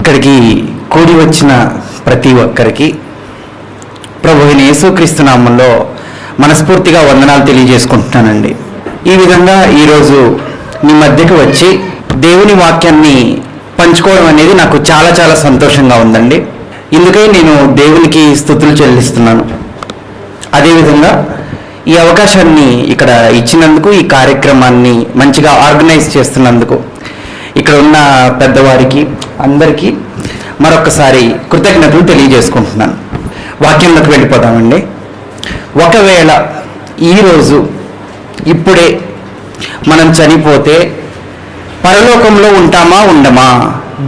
ఇక్కడికి కూడి వచ్చిన ప్రతి ఒక్కరికి ప్రభువైన యేసుక్రీస్తు నామములో మనస్ఫూర్తిగా వందనాలు తెలియజేసుకుంటున్నానండి. ఈ విధంగా ఈరోజు మీ మధ్యకు వచ్చి దేవుని వాక్యాన్ని పంచుకోవడం అనేది నాకు చాలా చాలా సంతోషంగా ఉందండి. ఇందుకే నేను దేవునికి స్తుతులు చెల్లిస్తున్నాను. అదేవిధంగా ఈ అవకాశాన్ని ఇక్కడ ఇచ్చినందుకు, ఈ కార్యక్రమాన్ని మంచిగా ఆర్గనైజ్ చేస్తున్నందుకు ఇక్కడ ఉన్న పెద్దవారికి అందరికీ మరొకసారి కృతజ్ఞతలు తెలియజేసుకుంటున్నాను. వాక్యంలోకి వెళ్ళిపోతామండి. ఒకవేళ ఈరోజు ఇప్పుడే మనం చనిపోతే పరలోకంలో ఉంటామా ఉండమా,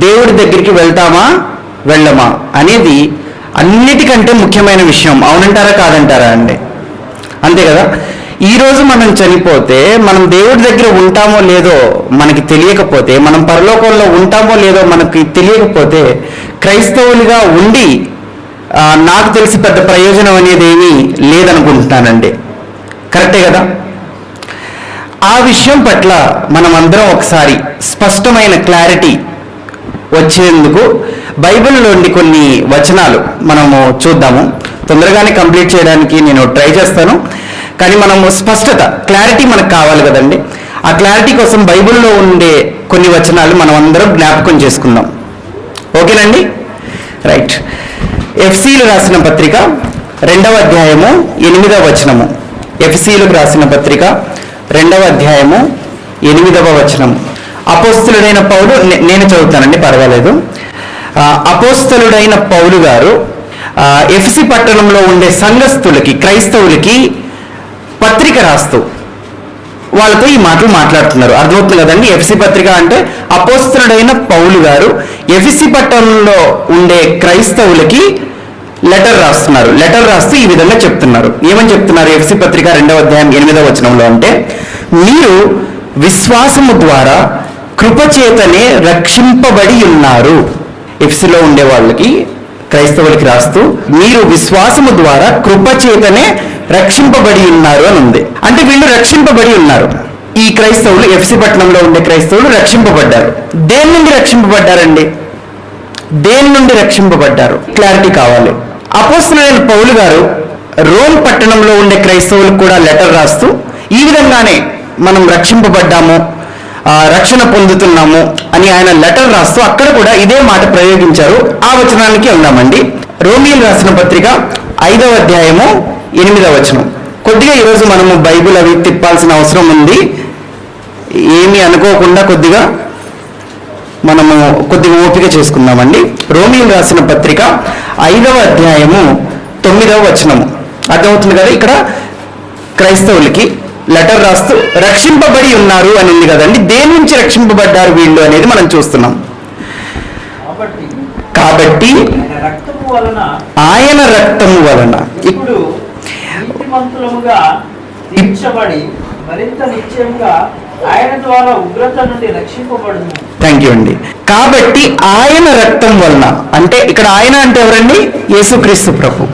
దేవుడి దగ్గరికి వెళ్తామా వెళ్ళమా అనేది అన్నిటికంటే ముఖ్యమైన విషయం. అవునంటారా కాదంటారా అండి? అంతే కదా. ఈరోజు మనం చనిపోతే మనం దేవుడి దగ్గర ఉంటామో లేదో మనకి తెలియకపోతే, మనం పరలోకంలో ఉంటామో లేదో మనకి తెలియకపోతే, క్రైస్తవులుగా ఉండి నాకు తెలిసి పెద్ద ప్రయోజనం అనేది ఏమీ లేదనుకుంటున్నానండి. కరెక్టే కదా. ఆ విషయం పట్ల మనం అందరం ఒకసారి స్పష్టమైన క్లారిటీ వచ్చేందుకు బైబిల్లోని కొన్ని వచనాలు మనము చూద్దాము. తొందరగానే కంప్లీట్ చేయడానికి నేను ట్రై చేస్తాను, కానీ మనము స్పష్టత, క్లారిటీ మనకు కావాలి కదండి. ఆ క్లారిటీ కోసం బైబిల్లో ఉండే కొన్ని వచనాలు మనం అందరం జ్ఞాపకం చేసుకుందాం. ఓకేనండి, రైట్. ఎఫ్సీలు రాసిన పత్రిక 2వ అధ్యాయము 8వ వచనము. ఎఫ్సీలకు రాసిన పత్రిక 2వ అధ్యాయము 8వ వచనము. అపోస్తలుడైన పౌలు, నేను చదువుతానండి పర్వాలేదు. అపోస్తలుడైన పౌలు గారు ఎఫ్సీ పట్టణంలో ఉండే సంఘస్థులకి, క్రైస్తవులకి పత్రిక రాస్తూ వాళ్ళతో ఈ మాటలు మాట్లాడుతున్నారు. అర్థమవుతుంది కదండి. ఎఫ్సీ పత్రిక అంటే అపోస్తలుడైన పౌలు గారు ఎఫ్సీ పట్టణంలో ఉండే క్రైస్తవులకి లెటర్ రాస్తున్నారు. లెటర్ రాస్తూ ఈ విధంగా చెప్తున్నారు. ఏమని చెప్తున్నారు? ఎఫ్సీ పత్రిక 2వ అధ్యాయం 8వ వచనంలో అంటే, మీరు విశ్వాసము ద్వారా కృపచేతనే రక్షింపబడి ఉన్నారు. ఎఫ్సీలో ఉండే వాళ్ళకి, క్రైస్తవులకి రాస్తూ మీరు విశ్వాసము ద్వారా కృపచేతనే రక్షింపబడి ఉన్నారు అని ఉంది. అంటే వీళ్ళు రక్షింపబడి ఉన్నారు. ఈ క్రైస్తవులు, ఎఫ్సీ పట్టణంలో ఉండే క్రైస్తవులు రక్షింపబడ్డారు. దేని నుండి రక్షింపబడ్డారండి? దేని నుండి రక్షింపబడ్డారు? క్లారిటీ కావాలి. అపోస్తలుడైన పౌలు గారు రోమ్ పట్టణంలో ఉండే క్రైస్తవులకు కూడా లెటర్ రాస్తూ ఈ విధంగానే మనం రక్షింపబడ్డాము, రక్షణ పొందుతున్నాము అని ఆయన లెటర్ రాస్తూ అక్కడ కూడా ఇదే మాట ప్రయోగించారు. ఆ వచనానికి వెళ్దామండి. రోమీయులు రాసిన పత్రిక 5వ అధ్యాయము 8వ వచనం. కొద్దిగా ఈరోజు మనము బైబిల్ అవి తిప్పాల్సిన అవసరం ఉంది. ఏమీ అనుకోకుండా కొద్దిగా ఓపిక చేసుకుందామండి. రోమీయులు రాసిన పత్రిక 5వ అధ్యాయము 9వ వచనము. అర్థమవుతుంది కదా. ఇక్కడ క్రైస్తవులకి లెటర్ రాస్తూ రక్షింపబడి ఉన్నారు అని ఉంది కదండి. దేని నుంచి రక్షింపబడ్డారు వీళ్ళు అనేది మనం చూస్తున్నాం. కాబట్టి ఆయన రక్తము వలన ఇప్పుడు థ్యాంక్ యూ అండి. కాబట్టి ఆయన రక్తం వలన అంటే ఇక్కడ ఆయన అంటే ఎవరండి? యేసుక్రీస్తు ప్రభు.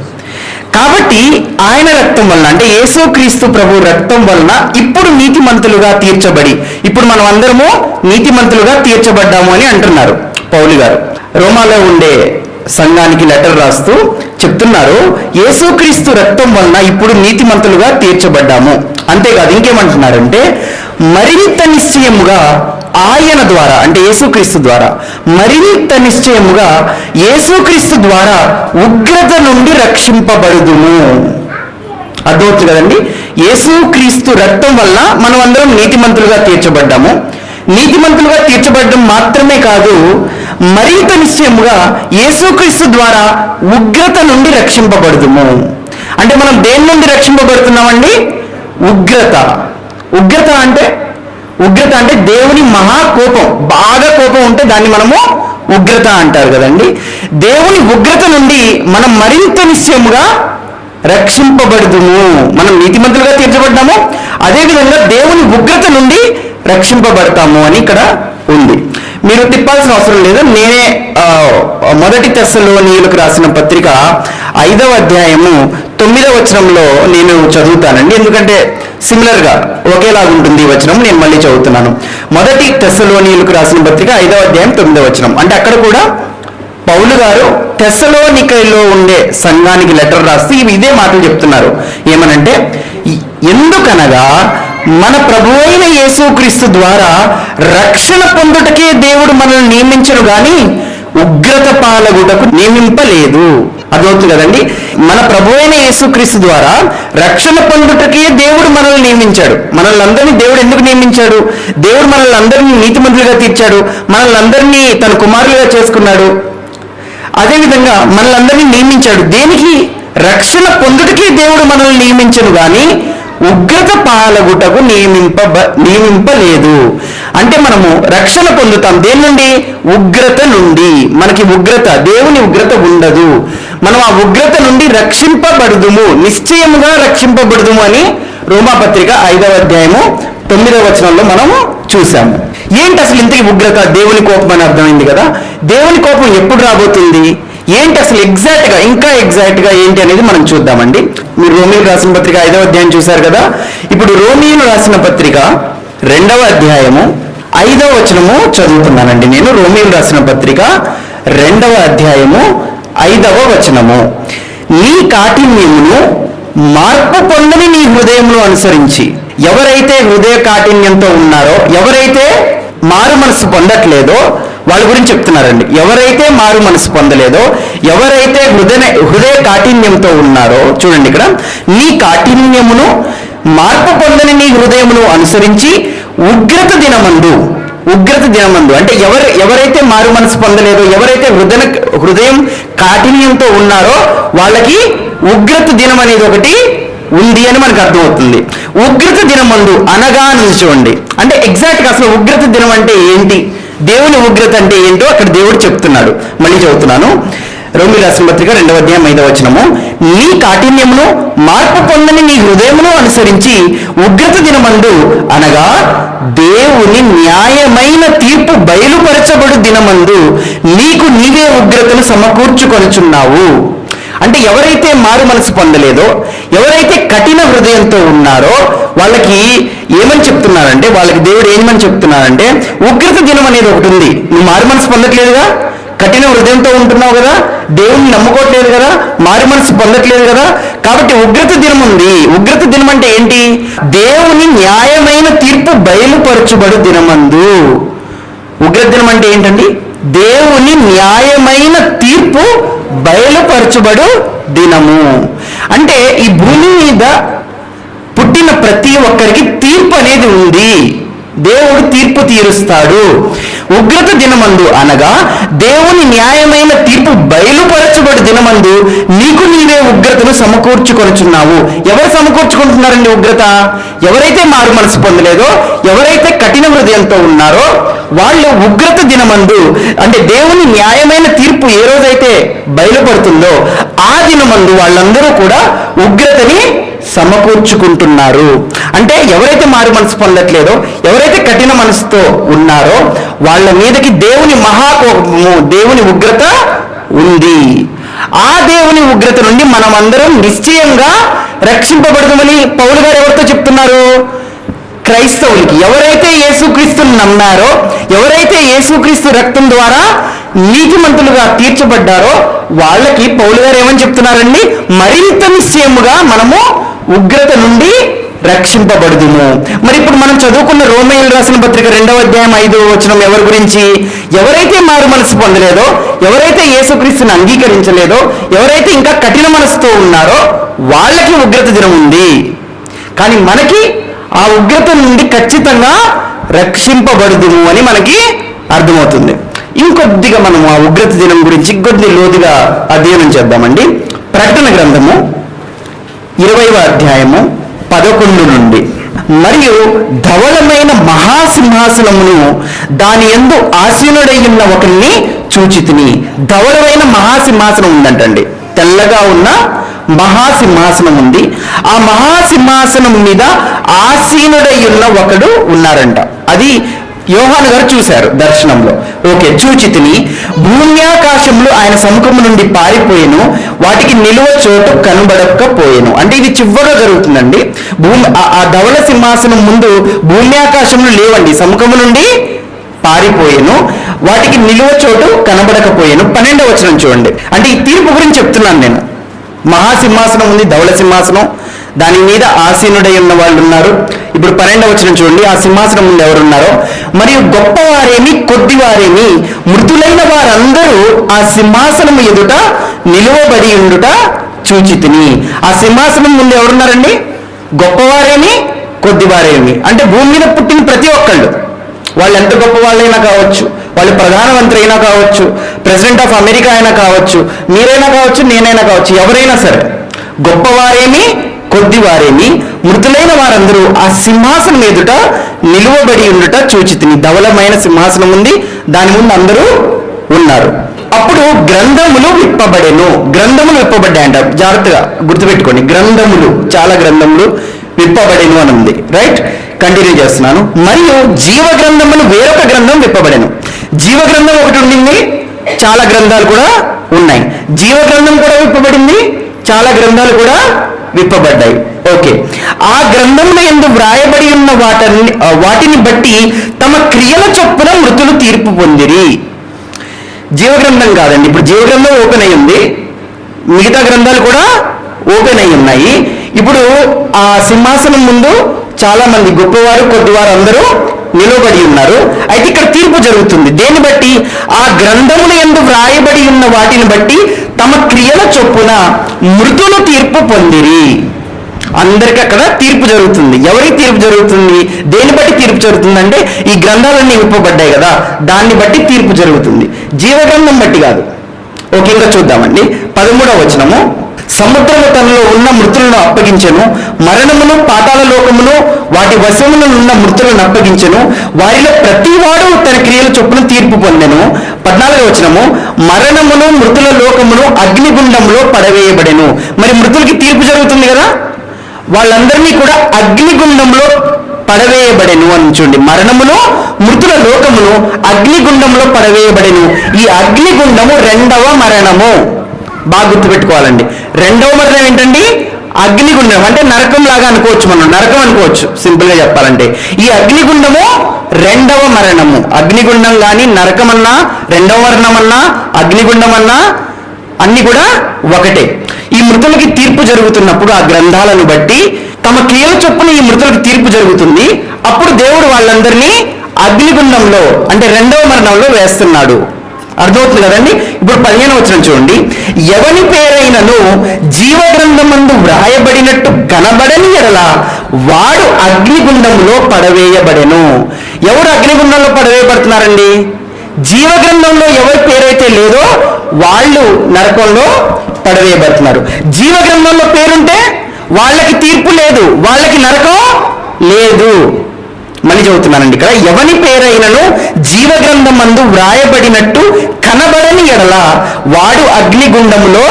కాబట్టి ఆయన రక్తం వలన అంటే యేసుక్రీస్తు ప్రభు రక్తం వలన ఇప్పుడు నీతిమంతులుగా తీర్చబడి, ఇప్పుడు మనం అందరము నీతిమంతులుగా తీర్చబడ్డాము అని అంటున్నారు పౌలు గారు. రోమాలో ఉండే సంఘానికి లెటర్ రాస్తూ చెప్తున్నారు, యేసుక్రీస్తు రక్తం వలన ఇప్పుడు నీతిమంతులుగా తీర్చబడ్డాము. అంతేకాదు, ఇంకేమంటున్నారంటే మరింత నిశ్చయముగా ఆయన ద్వారా అంటే యేసుక్రీస్తు ద్వారా, మరింత నిశ్చయముగా యేసుక్రీస్తు ద్వారా ఉగ్రత నుండి రక్షింపబడుదుము. అర్థమవుతుంది కదండి. యేసుక్రీస్తు రక్తం వల్ల మనం అందరం నీతిమంతులుగా తీర్చబడ్డాము. నీతిమంతులుగా తీర్చబడడం మాత్రమే కాదు, మరింత నిశ్చయముగా యేసుక్రీస్తు ద్వారా ఉగ్రత నుండి రక్షింపబడుదుము. అంటే మనం దేని నుండి రక్షింపబడుతున్నామండి? ఉగ్రత. ఉగ్రత అంటే దేవుని మహాకోపం, బాగా కోపం ఉంటే దాన్ని మనము ఉగ్రత అంటారు కదండి. దేవుని ఉగ్రత నుండి మనం మరింత నిశ్చయముగా రక్షింపబడుదుము. మనం నీతిమంతులుగా తీర్చబడ్డాము, అదేవిధంగా దేవుని ఉగ్రత నుండి రక్షింపబడతాము అని ఇక్కడ ఉంది. మీరు తిప్పాల్సిన అవసరం లేదు. నేనే మొదటి తెస్సలోనీయులకు రాసిన పత్రిక 5వ అధ్యాయము 9వ వచనంలో నేను చదువుతానండి. ఎందుకంటే సిమిలర్గా ఒకేలాగా ఉంటుంది ఈ వచనం. నేను మళ్ళీ చదువుతున్నాను. మొదటి తెస్సలోనీయులకు రాసిన పత్రిక 5వ అధ్యాయం 9వ వచనం. అంటే అక్కడ కూడా పౌలు గారు తెస్సలోనికలో ఉండే సంఘానికి లెటర్ రాస్తూ ఇదే మాటలు చెప్తున్నారు. ఏమనంటే, ఎందుకనగా మన ప్రభువైన యేసుక్రీస్తు ద్వారా రక్షణ పొందుటకే దేవుడు మనల్ని నియమించను గాని ఉగ్రత పాలగుటకు నియమింపలేదు. అదవుతుంది కదండి. మన ప్రభువైన యేసుక్రీస్తు ద్వారా రక్షణ పొందుటకే దేవుడు మనల్ని నియమించాడు. మనల్ని అందరినీ దేవుడు ఎందుకు నియమించాడు? దేవుడు మనల్ని అందరినీ నీతిమంతులుగా తీర్చాడు. మనల్ని అందరినీ తన కుమారులుగా చేసుకున్నాడు. అదేవిధంగా మనల్ని నియమించాడు. దేనికి? రక్షణ పొందుటకే దేవుడు మనల్ని నియమించను గాని ఉగ్రత పాలగుటకు నియమింపలేదు. అంటే మనము రక్షణ పొందుతాం దేని నుండి? ఉగ్రత నుండి. మనకి ఉగ్రత, దేవుని ఉగ్రత ఉండదు. మనం ఆ ఉగ్రత నుండి రక్షింపబడుదుము, నిశ్చయముగా రక్షింపబడుదుము అని రోమాపత్రిక 5వ అధ్యాయము 9వ వచనంలో మనము చూసాము. ఏంటి అసలు ఇంతకీ ఉగ్రత? దేవుని కోపం అని అర్థమైంది కదా. దేవుని కోపం ఎప్పుడు రాబోతుంది? ఏంటి అసలు ఇంకా ఎగ్జాక్ట్గా ఏంటి అనేది మనం చూద్దామండి. మీరు రోమీయులు రాసిన పత్రిక 5వ అధ్యాయం చూశారు కదా. ఇప్పుడు రోమీయులు రాసిన పత్రిక 2వ అధ్యాయము 5వ వచనము చదువుతున్నానండి నేను. రోమీయులు రాసిన పత్రిక 2వ అధ్యాయము 5వ వచనము. నీ కాఠిన్యమును మార్పు పొందని నీ హృదయమును అనుసరించి. ఎవరైతే హృదయ కాఠిన్యంతో ఉన్నారో, ఎవరైతే మారు మనసు పొందట్లేదో వాళ్ళ గురించి చెప్తున్నారండి. ఎవరైతే మారు మనసు పొందలేదో, ఎవరైతే హృదయ కాఠిన్యంతో ఉన్నారో, చూడండి ఇక్కడ, నీ కాఠిన్యమును మార్పు పొందని నీ హృదయమును అనుసరించి ఉగ్రత దినమందు అంటే ఎవరైతే మారు మనసు పొందలేదో, ఎవరైతే హృదయం కాఠిన్యంతో ఉన్నారో వాళ్ళకి ఉగ్రత దినం అనేది ఒకటి ఉంది అని మనకు అర్థమవుతుంది. ఉగ్రత దినమందు అనగా అని చూడండి. అంటే ఎగ్జాక్ట్గా అసలు ఉగ్రత దినం అంటే ఏంటి, దేవుని ఉగ్రత అంటే ఏంటో అక్కడ దేవుడు చెప్తున్నాడు. మళ్ళీ చదువుతున్నాను. రోమీయుల రాసిన పత్రిక 2వ అధ్యాయం 5వ వచనము. నీ కాఠిన్యమును మార్పు పొందని నీ హృదయమును అనుసరించి ఉగ్రత దినమందు అనగా దేవుని న్యాయమైన తీర్పు బయలుపరచబడు దినమందు నీకు నీవే ఉగ్రతను సమకూర్చుకొనుచున్నావు. అంటే ఎవరైతే మారు మనసు పొందలేదో, ఎవరైతే కఠిన హృదయంతో ఉన్నారో వాళ్ళకి ఏమని చెప్తున్నారంటే, వాళ్ళకి దేవుడు ఏమని చెప్తున్నారంటే, ఉగ్రత దినం అనేది ఒకటి ఉంది. నువ్వు మారు మనసు పొందట్లేదుగా, కఠిన హృదయంతో ఉంటున్నావు కదా, దేవుణ్ణి నమ్ముకోవట్లేదు కదా, మారు మనసు పొందట్లేదు కదా, కాబట్టి ఉగ్రత దినం ఉంది. ఉగ్రత దినం అంటే ఏంటి? దేవుని న్యాయమైన తీర్పు బయలుపరచబడు దినమందు. ఉగ్రత దినం అంటే ఏంటండి? దేవుని న్యాయమైన తీర్పు బయలుపరచబడు దినము. అంటే ఈ భూమి మీద పుట్టిన ప్రతి ఒక్కరికి తీర్పు అనేది ఉంది. దేవుడు తీర్పు తీరుస్తాడు. ఉగ్రత దినమందు అనగా దేవుని న్యాయమైన తీర్పు బయలుపరచబడి దినమందు నీకు నీవే ఉగ్రతను సమకూర్చుకొనుచున్నావు. ఎవరు సమకూర్చుకుంటున్నారండి ఉగ్రత? ఎవరైతే మారు మనసు పొందలేదో, ఎవరైతే కఠిన హృదయంతో ఉన్నారో వాళ్ళు ఉగ్రత దినమందు, అంటే దేవుని న్యాయమైన తీర్పు ఏ రోజైతే బయలుపడుతుందో ఆ దినమందు వాళ్ళందరూ కూడా ఉగ్రతని సమకూర్చుకుంటున్నారు. అంటే ఎవరైతే మారు మనసు పొందట్లేదో, ఎవరైతే కఠిన మనసుతో ఉన్నారో వాళ్ళ మీదకి దేవుని మహాకోపము, దేవుని ఉగ్రత ఉంది. ఆ దేవుని ఉగ్రత నుండి మనమందరం నిశ్చయంగా రక్షింపబడదామని పౌలు గారు ఎవరితో చెప్తున్నారు? క్రైస్తవులకి. ఎవరైతే యేసుక్రీస్తుని నమ్మారో, ఎవరైతే యేసుక్రీస్తు రక్తం ద్వారా నీతిమంతులుగా తీర్చబడ్డారో వాళ్ళకి పౌలు గారు ఏమని చెప్తున్నారండి? మరింత నిశ్చయముగా మనము ఉగ్రత నుండి రక్షింపబడుదుము. మరి ఇప్పుడు మనం చదువుకున్న రోమీయులు రాసిన పత్రిక 2వ అధ్యాయం 5వ వచనం ఎవరి గురించి? ఎవరైతే మారు మనసు పొందలేదో, ఎవరైతే యేసుక్రీస్తుని అంగీకరించలేదో, ఎవరైతే ఇంకా కఠిన మనసుతో ఉన్నారో వాళ్ళకి ఉగ్రత దినం ఉంది. కానీ మనకి ఆ ఉగ్రత నుండి ఖచ్చితంగా రక్షింపబడుదుము అని మనకి అర్థమవుతుంది. ఇంకొద్దిగా మనం ఆ ఉగ్రత దినం గురించి కొద్ది లోతుగా అధ్యయనం చేద్దామండి. ప్రకటన గ్రంథము 20వ అధ్యాయము 11 నుండి. మరియు ధవళమైన మహాసింహాసనమును దాని యందు ఆసీనుడై ఉన్న ఒకరిని చూచితిని. ధవళమైన మహాసింహాసనం ఉందంటండి. తెల్లగా ఉన్న మహాసింహాసనం ఉంది. ఆ మహాసింహాసనం మీద ఆసీనుడై ఉన్న ఒకడు ఉన్నారంట. అది యోహాను గారు చూశారు దర్శనంలో. ఓకే, చూచితిని. భూమ్యాకాశములు ఆయన సముఖము నుండి పారిపోయేను, వాటికి నిలువ చోటు కనబడకపోయేను. అంటే ఇది చివరగా జరుగుతుందండి. ఆ ధవళ సింహాసనం ముందు భూమ్యాకాశములు లేవండి, సముఖము నుండి పారిపోయేను, వాటికి నిలువ చోటు కనబడకపోయాను. 12వ వచనం చూడండి. అంటే ఈ తీర్పు గురించి చెప్తున్నాను నేను. మహాసింహాసనం ఉంది, ధవళ సింహాసనం, దాని మీద ఆసీనుడై ఉన్న వాళ్ళు ఉన్నారు. ఇప్పుడు 12వ వచనం చూడండి. ఆ సింహాసనం ముందు ఎవరున్నారో, మరియు గొప్పవారేమి కొద్దివారేమి మృతులైన వారందరూ ఆ సింహాసనం ఎదుట నిలువబడి ఉండుట చూచితిని. ఆ సింహాసనం ముందు ఎవరున్నారండి? గొప్పవారేమి కొద్దివారేమి. అంటే భూమి మీద పుట్టిన ప్రతి ఒక్కళ్ళు, వాళ్ళు ఎంత గొప్ప వాళ్ళైనా కావచ్చు, వాళ్ళు ప్రధానమంత్రి అయినా కావచ్చు, ప్రెసిడెంట్ ఆఫ్ అమెరికా అయినా కావచ్చు, మీరైనా కావచ్చు, నేనైనా కావచ్చు, ఎవరైనా సరే, గొప్పవారేమి కొద్దివారేమి మృతులైన వారందరూ ఆ సింహాసనం ఎదుట నిలువబడి ఉండుట చూచితిని. ధవలమైన సింహాసనం ఉంది, దాని ముందు అందరూ ఉన్నారు. అప్పుడు గ్రంథములు విప్పబడెను. గ్రంథములు విప్పబడ్డాయంట. జాగ్రత్తగా గుర్తుపెట్టుకోండి, గ్రంథములు, చాలా గ్రంథములు విప్పబడెను అని ఉంది. రైట్, కంటిన్యూ చేస్తున్నాను. మరియు జీవ గ్రంథములు వేరొక గ్రంథం విప్పబడెను. జీవ గ్రంథం ఒకటి ఉండింది, చాలా గ్రంథాలు కూడా ఉన్నాయి. జీవ గ్రంథం కూడా విప్పబడింది, చాలా గ్రంథాలు కూడా విప్పబడ్డాయి. ఓకే, ఆ గ్రంథముల యందు వ్రాయబడి ఉన్న వాటిని బట్టి తమ క్రియల చొప్పున మృతులు తీర్పు పొందిరి. జీవగ్రంథం కాదండి, ఇప్పుడు జీవగ్రంథం ఓపెన్ అయి ఉంది, మిగతా గ్రంథాలు కూడా ఓపెన్ అయి ఉన్నాయి. ఇప్పుడు ఆ సింహాసనం ముందు చాలా మంది గొప్పవారు కొద్దివారు అందరూ నిలబడి ఉన్నారు. అయితే ఇక్కడ తీర్పు జరుగుతుంది. దేన్ని బట్టి? ఆ గ్రంథముల యందు వ్రాయబడి ఉన్న వాటిని బట్టి తమ క్రియల చొప్పున మృతులు తీర్పు పొందిరి. అందరికీ అక్కడ తీర్పు జరుగుతుంది. ఎవరికి తీర్పు జరుగుతుంది? దేన్ని బట్టి తీర్పు జరుగుతుంది అంటే ఈ గ్రంథాలన్నీ విప్పబడ్డాయి కదా, దాన్ని బట్టి తీర్పు జరుగుతుంది, జీవగ్రంథం బట్టి కాదు. ఓకే, ఇంకా చూద్దామండి. 13వ వచనము. సముద్రము తనలో ఉన్న మృతులను అప్పగించెను, మరణమును పాతాళ లోకమును వాటి వశములో ఉన్న మృతులను అప్పగించెను, వారిలో ప్రతివాడు తన క్రియల చొప్పున తీర్పు పొందెను. 14వ వచనము. మరణమును మృతుల లోకమును అగ్నిగుండంలో పడవేయబడెను. మరి మృతులకి తీర్పు జరుగుతుంది కదా, వాళ్ళందరినీ కూడా అగ్నిగుండంలో పడవేయబడెను అని చూడండి. మరణమును మృతుల లోకమును అగ్నిగుండంలో పడవేయబడెను. ఈ అగ్నిగుండము రెండవ మరణము. బాగా గుర్తుపెట్టుకోవాలండి. రెండవ మరణం ఏంటండి? అగ్నిగుండం. అంటే నరకం లాగా అనుకోవచ్చు, మనం నరకం అనుకోవచ్చు సింపుల్ గా చెప్పాలంటే. ఈ అగ్నిగుండము రెండవ మరణము. అగ్నిగుండం కానీ నరకం అన్నా, రెండవ మరణం అన్నా, అగ్నిగుండం అన్నా అన్ని కూడా ఒకటే. ఈ మృతులకి తీర్పు జరుగుతున్నప్పుడు ఆ గ్రంథాలను బట్టి తమ క్రియల చొప్పున ఈ మృతులకు తీర్పు జరుగుతుంది. అప్పుడు దేవుడు వాళ్ళందరినీ అగ్నిగుండంలో అంటే రెండవ మరణంలో వేస్తున్నాడు. అర్థమవుతుంది కదండి. ఇప్పుడు 15వ వచనం చూడండి. ఎవని పేరైనను జీవగ్రంథమందు వ్రాయబడినట్టు కనబడని ఎడల వాడు అగ్నిగుండంలో పడవేయబడెను. ఎవరు అగ్నిగుండంలో పడవేయబడుతున్నారండి? జీవగ్రంథంలో ఎవరి పేరైతే లేదో వాళ్ళు నరకంలో పడవేయబడుతున్నారు. జీవగ్రంథంలో పేరుంటే వాళ్ళకి తీర్పు లేదు, వాళ్ళకి నరకం లేదు. మళ్ళీ చదువుతున్నానండి ఇక్కడ. ఎవని పేరైనను జీవగ్రంథమందు వ్రాయబడినట్టు కనబడని ఎడల వాడు అగ్నిగుండములో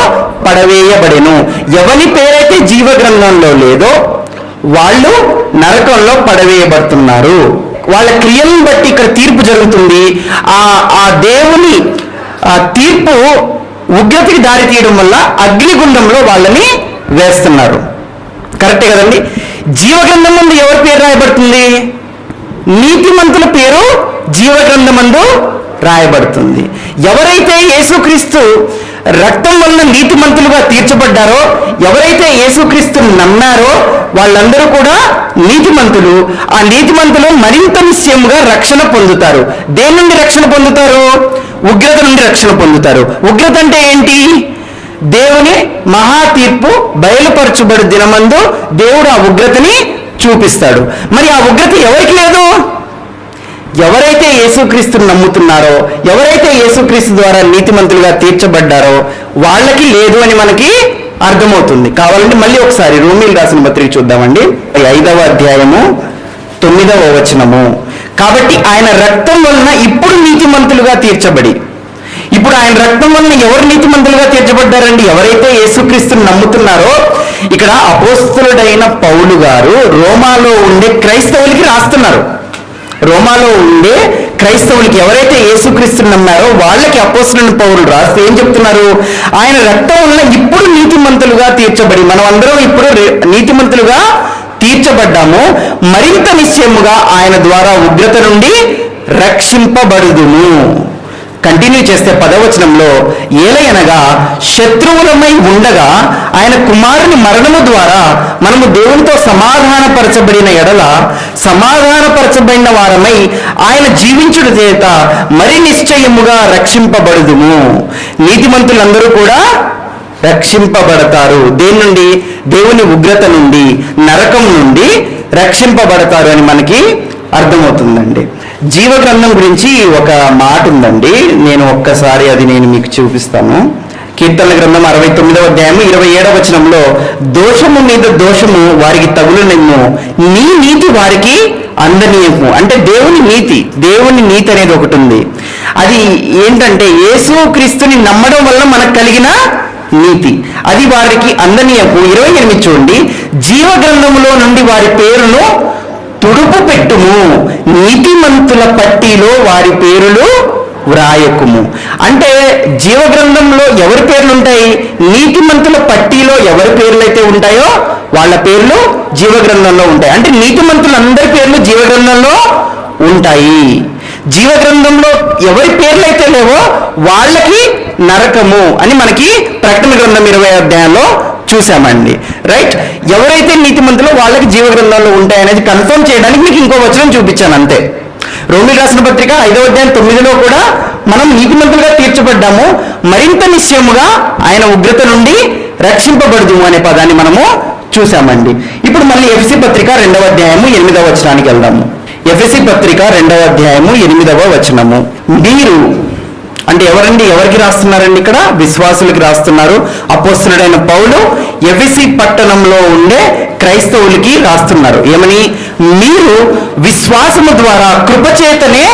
పడవేయబడెను. ఎవని పేరైతే జీవగ్రంథంలో లేదో వాళ్ళు నరకంలో పడవేయబడుతున్నారు. వాళ్ళ క్రియలను బట్టి ఇక్కడ తీర్పు జరుగుతుంది. ఆ దేవుని తీర్పు ఉగ్రతకి దారి తీయడం వల్ల అగ్నిగుండంలో వాళ్ళని వేస్తున్నారు. కరెక్టే కదండి. జీవగ్రంథం ముందు ఎవరి పేరు రాయబడుతుంది? నీతిమంతుల పేరు జీవగ్రంథమందు రాయబడుతుంది. ఎవరైతే యేసుక్రీస్తు రక్తం వలన నీతిమంతులుగా తీర్చబడ్డారో, ఎవరైతే యేసుక్రీస్తుని నమ్మారో వాళ్ళందరూ కూడా నీతిమంతులు. ఆ నీతిమంతులు మరింత నిశ్చయముగా రక్షణ పొందుతారు. దేని నుండి రక్షణ పొందుతారు? ఉగ్రత నుండి రక్షణ పొందుతారు. ఉగ్రత అంటే ఏంటి? దేవుని మహా తీర్పు బయలుపరచబడు దినమందు దేవుడు ఆ ఉగ్రతని చూపిస్తాడు. మరి ఆ ఉగ్రత ఎవరికి లేదు? ఎవరైతే యేసుక్రీస్తుని నమ్ముతున్నారో, ఎవరైతే యేసుక్రీస్తు ద్వారా నీతిమంతులుగా తీర్చబడ్డారో వాళ్ళకి లేదు అని మనకి అర్థమవుతుంది. కావాలంటే మళ్ళీ ఒకసారి రోమీలు రాసిన పత్రిక చూద్దామండి. 5వ అధ్యాయము 9వ వచనము. కాబట్టి ఆయన రక్తం వలన ఇప్పుడు నీతిమంతులుగా తీర్చబడి, ఇప్పుడు ఆయన రక్తం వలన ఎవరు నీతిమంతులుగా తీర్చబడ్డారండి? ఎవరైతే యేసుక్రీస్తుని నమ్ముతున్నారో. ఇక్కడ అపోస్తలుడైన పౌలు గారు రోమాలో ఉండే క్రైస్తవులకి రాస్తున్నారు. రోమాలో ఉండే క్రైస్తవులకి ఎవరైతే యేసుక్రీస్తుని నమ్మారో వాళ్ళకి అపోస్తలుడైన పౌలు రాస్తే ఏం చెప్తున్నారు? ఆయన రక్తం వలన ఇప్పుడు నీతిమంతులుగా తీర్చబడి, మనం అందరం ఇప్పుడు నీతిమంతులుగా తీర్చబడ్డాము, మరింత నిశ్చయముగా ఆయన ద్వారా ఉగ్రత నుండి రక్షింపబడుదుము. కంటిన్యూ చేస్తే 10వ వచనంలో, ఏలయనగా శత్రువులమై ఉండగా ఆయన కుమారుని మరణము ద్వారా మనము దేవునితో సమాధానపరచబడిన ఎడల సమాధానపరచబడిన వారమై ఆయన జీవించుట చేత మరి నిశ్చయముగా రక్షింపబడుదుము. నీతిమంతులందరూ కూడా రక్షింపబడతారు. దేని నుండి? దేవుని ఉగ్రత నుండి, నరకం నుండి రక్షింపబడతారు అని మనకి అర్థమవుతుందండి. జీవగ్రంథం గురించి ఒక మాట ఉందండి, నేను ఒక్కసారి అది మీకు చూపిస్తాను. కీర్తనల గ్రంథం 69వ అధ్యాయం 27వ వచనంలో, దోషము మీద దోషము వారికి తగులునేమో, నీ నీతి వారికి అందనీయము. అంటే దేవుని నీతి అనేది ఒకటి ఉంది. అది ఏంటంటే యేసు క్రీస్తుని నమ్మడం వల్ల మనకు కలిగిన నీతి, అది వారికి అందనీయము. 28 చూడండి, జీవగ్రంథములో నుండి వారి పేరును తుడుపు పెట్టుము, నీతిమంతుల పట్టీలో వారి పేరులు వ్రాయకుము. అంటే జీవగ్రంథంలో ఎవరి పేర్లు ఉంటాయి? నీతిమంతుల పట్టీలో ఎవరి పేర్లు అయితే ఉంటాయో వాళ్ళ పేర్లు జీవగ్రంథంలో ఉంటాయి. అంటే నీతిమంతులందరి పేర్లు జీవగ్రంథంలో ఉంటాయి. జీవగ్రంథంలో ఎవరి పేర్లు అయితే లేవో వాళ్ళకి నరకము అని మనకి ప్రకటన గ్రంథం 20వ అధ్యాయంలో చూసామండి. రైట్? ఎవరైతే నీతిమంతులో వాళ్ళకి జీవగ్రంథంలో ఉంటాయనేది కన్ఫర్మ్ చేయడానికి మీకు ఇంకో వచనం చూపించాను అంతే. రోమీయులకు రాసిన పత్రిక 5వ అధ్యాయం 9లో కూడా మనం నీతిమంతులుగా తీర్చబడ్డాము, మరింత నిశ్చయముగా ఆయన ఉగ్రత నుండి రక్షింపబడుదుము అనే పదాన్ని మనము చూసామండి. ఇప్పుడు మళ్ళీ ఎఫెసీ పత్రిక 2వ అధ్యాయము 8వ వచనానికి వెళ్దాము. ఎఫెసీ పత్రిక 2వ అధ్యాయము 8వ వచనము. మీరు అంటే ఎవరికి రాస్తున్నారండి? ఇక్కడ విశ్వాసులకి రాస్తున్నారు. అపోస్తలుడైన పౌలు ఎఫెసీ పట్టణంలో ఉండే క్రైస్తవులకి రాస్తున్నారు. ఏమని? మీరు విశ్వాసము ద్వారా కృపచేతనే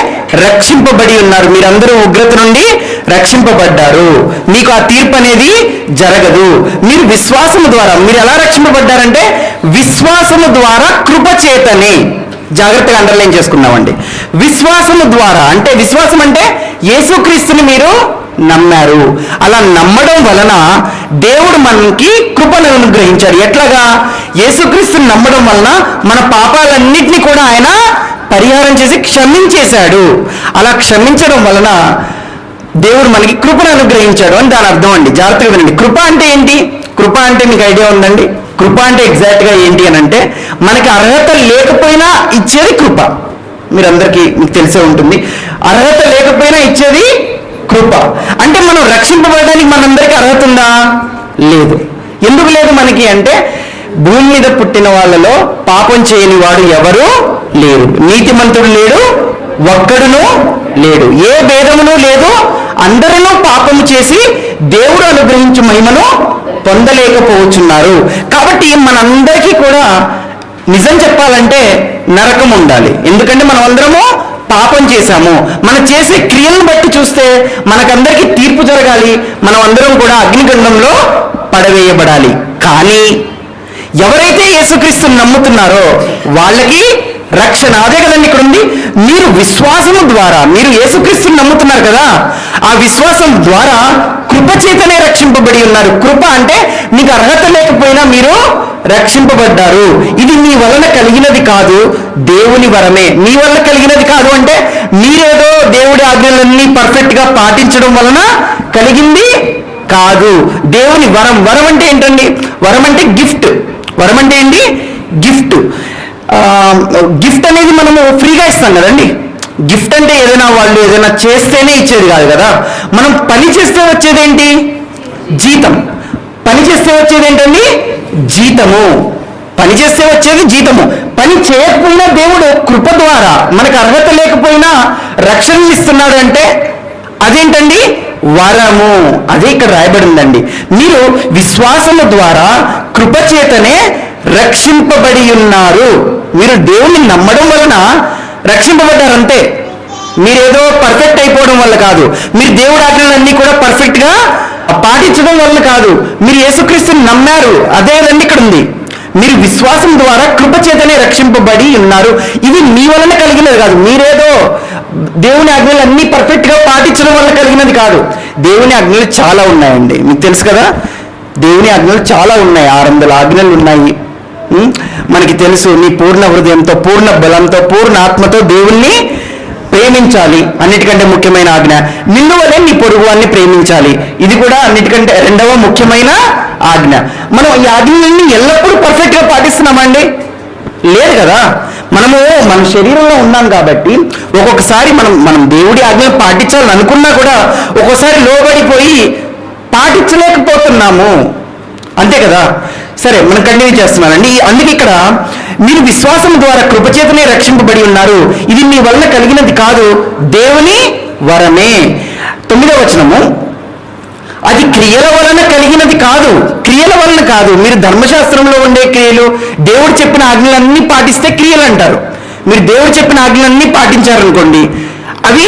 రక్షింపబడి ఉన్నారు. మీరందరూ ఉగ్రత నుండి రక్షింపబడ్డారు. మీకు ఆ తీర్పు అనేది జరగదు. మీరు విశ్వాసము ద్వారా, మీరు ఎలా రక్షింపబడ్డారంటే విశ్వాసము ద్వారా కృపచేతనే. జాగ్రత్తగా అండర్లైన్ చేసుకున్నామండి. విశ్వాసము ద్వారా అంటే, విశ్వాసం అంటే యేసుక్రీస్తుని మీరు నమ్మారు. అలా నమ్మడం వలన దేవుడు మనకి కృపను అనుగ్రహించాడు. ఎట్లాగా? యేసుక్రీస్తుని నమ్మడం వలన మన పాపాలన్నింటినీ కూడా ఆయన పరిహారం చేసి క్షమించేశాడు. అలా క్షమించడం వలన దేవుడు మనకి కృపను అనుగ్రహించాడు అని దాని అర్థం అండి. జాగ్రత్తగా వినండి. కృప అంటే ఏంటి? కృప అంటే మీకు ఐడియా ఉందండి? కృప అంటే ఎగ్జాక్ట్గా ఏంటి అని అంటే, మనకి అర్హత లేకపోయినా ఇచ్చేది కృప. మీకు తెలిసే ఉంటుంది. అర్హత లేకపోయినా ఇచ్చేది కృప. అంటే మనం రక్షింపబడడానికి మనందరికీ అర్హత ఉందా? లేదు. ఎందుకు లేదు మనకి అంటే, భూమి మీద పుట్టిన వాళ్ళలో పాపం చేయని వాడు ఎవరు లేరు. నీతిమంతుడు లేడు, ఒక్కడును లేడు. ఏ భేదమును లేదు. అందరూ పాపము చేసి దేవుడు అనుగ్రహించు మహిమను పొందలేకపోతున్నారు. కాబట్టి మనందరికీ కూడా నిజం చెప్పాలంటే నరకం ఉండాలి. ఎందుకంటే మనం అందరము పాపం చేశాము. మనం చేసే క్రియలను బట్టి చూస్తే మనకందరికీ తీర్పు జరగాలి. మనం అందరం కూడా అగ్నిగుండంలో పడవేయబడాలి. కానీ ఎవరైతే యేసుక్రీస్తుని నమ్ముతున్నారో వాళ్ళకి రక్షణ. అదే కదండి ఇక్కడ ఉంది. మీరు విశ్వాసము ద్వారా, మీరు యేసుక్రీస్తుని నమ్ముతున్నారు కదా, ఆ విశ్వాసం ద్వారా కృపచేతనే రక్షింపబడి ఉన్నారు. కృప అంటే మీకు అర్హత లేకపోయినా మీరు రక్షింపబడ్డారు. ఇది మీ వలన కలిగినది కాదు, దేవుని వరమే. మీ వలన కలిగినది కాదు అంటే మీరేదో దేవుడి ఆజ్ఞలన్నీ పర్ఫెక్ట్ గా పాటించడం వలన కలిగింది కాదు, దేవుని వరం. వరం అంటే ఏంటండి? వరం అంటే గిఫ్ట్. వరం అంటే ఏంటి? గిఫ్ట్. గిఫ్ట్ అనేది మనము ఫ్రీగా ఇస్తాం కదండి. గిఫ్ట్ అంటే వాళ్ళు ఏదైనా చేస్తేనే ఇచ్చేది కాదు కదా. మనం పని చేస్తే వచ్చేదేంటి? జీతం. పని చేస్తే వచ్చేది ఏంటండి? జీతము. పని చేస్తే వచ్చేది జీతము. పని చేయకపోయినా దేవుడు కృప ద్వారా మనకు అర్హత లేకపోయినా రక్షణ ఇస్తున్నాడు అంటే అదేంటండి? వరము. అదే ఇక్కడ రాయబడి ఉందండి. మీరు విశ్వాసము ద్వారా కృపచేతనే రక్షింపబడి ఉన్నారు. మీరు దేవుని నమ్మడం వలన రక్షింపబడ్డారంతే. మీరేదో పర్ఫెక్ట్ అయిపోవడం వల్ల కాదు. మీరు దేవుడి ఆజ్ఞలన్నీ కూడా పర్ఫెక్ట్ గా పాటించడం వల్ల కాదు. మీరు యేసుక్రీస్తుని నమ్మారు. అదేదండి ఇక్కడ ఉంది. మీరు విశ్వాసం ద్వారా కృపచేతనే రక్షింపబడి ఉన్నారు. ఇది మీ వలన కలిగినది కాదు. మీరేదో దేవుని ఆజ్ఞలన్నీ పర్ఫెక్ట్ గా పాటించడం వల్ల కలిగినది కాదు. దేవుని ఆజ్ఞలు చాలా ఉన్నాయండి. మీకు తెలుసు కదా, దేవుని ఆజ్ఞలు చాలా ఉన్నాయి. 600 ఆజ్ఞలు ఉన్నాయి. మనకి తెలుసు. నీ పూర్ణ హృదయంతో, పూర్ణ బలంతో, పూర్ణ ఆత్మతో దేవుణ్ణి ప్రేమించాలి, అన్నిటికంటే ముఖ్యమైన ఆజ్ఞ. నిన్ను వలె నీ పొరుగువాన్ని ప్రేమించాలి, ఇది కూడా అన్నిటికంటే రెండవ ముఖ్యమైన ఆజ్ఞ. మనం ఈ ఆజ్ఞలన్నీ ఎల్లప్పుడూ పర్ఫెక్ట్గా పాటిస్తున్నామండి? లేదు కదా. మనము మన శరీరంలో ఉన్నాం కాబట్టి ఒక్కొక్కసారి మనం దేవుడి ఆజ్ఞలు పాటించాలని అనుకున్నా కూడా ఒక్కోసారి లోబడిపోయి పాటించలేకపోతున్నాము, అంతే కదా. సరే, మనం కంటిన్యూ చేస్తున్నానండి. అందుకే ఇక్కడ మీరు విశ్వాసం ద్వారా కృపచేతనే రక్షింపబడి ఉన్నారు, ఇది మీ వలన కలిగినది కాదు, దేవుని వరమే. 9వ వచనము, అది క్రియల వలన కలిగినది కాదు, క్రియల వలన కాదు. మీరు ధర్మశాస్త్రంలో ఉండే క్రియలు, దేవుడు చెప్పిన ఆజ్ఞలన్నీ పాటిస్తే క్రియలు అంటారు. మీరు దేవుడు చెప్పిన ఆజ్ఞలన్నీ పాటించారనుకోండి, అవి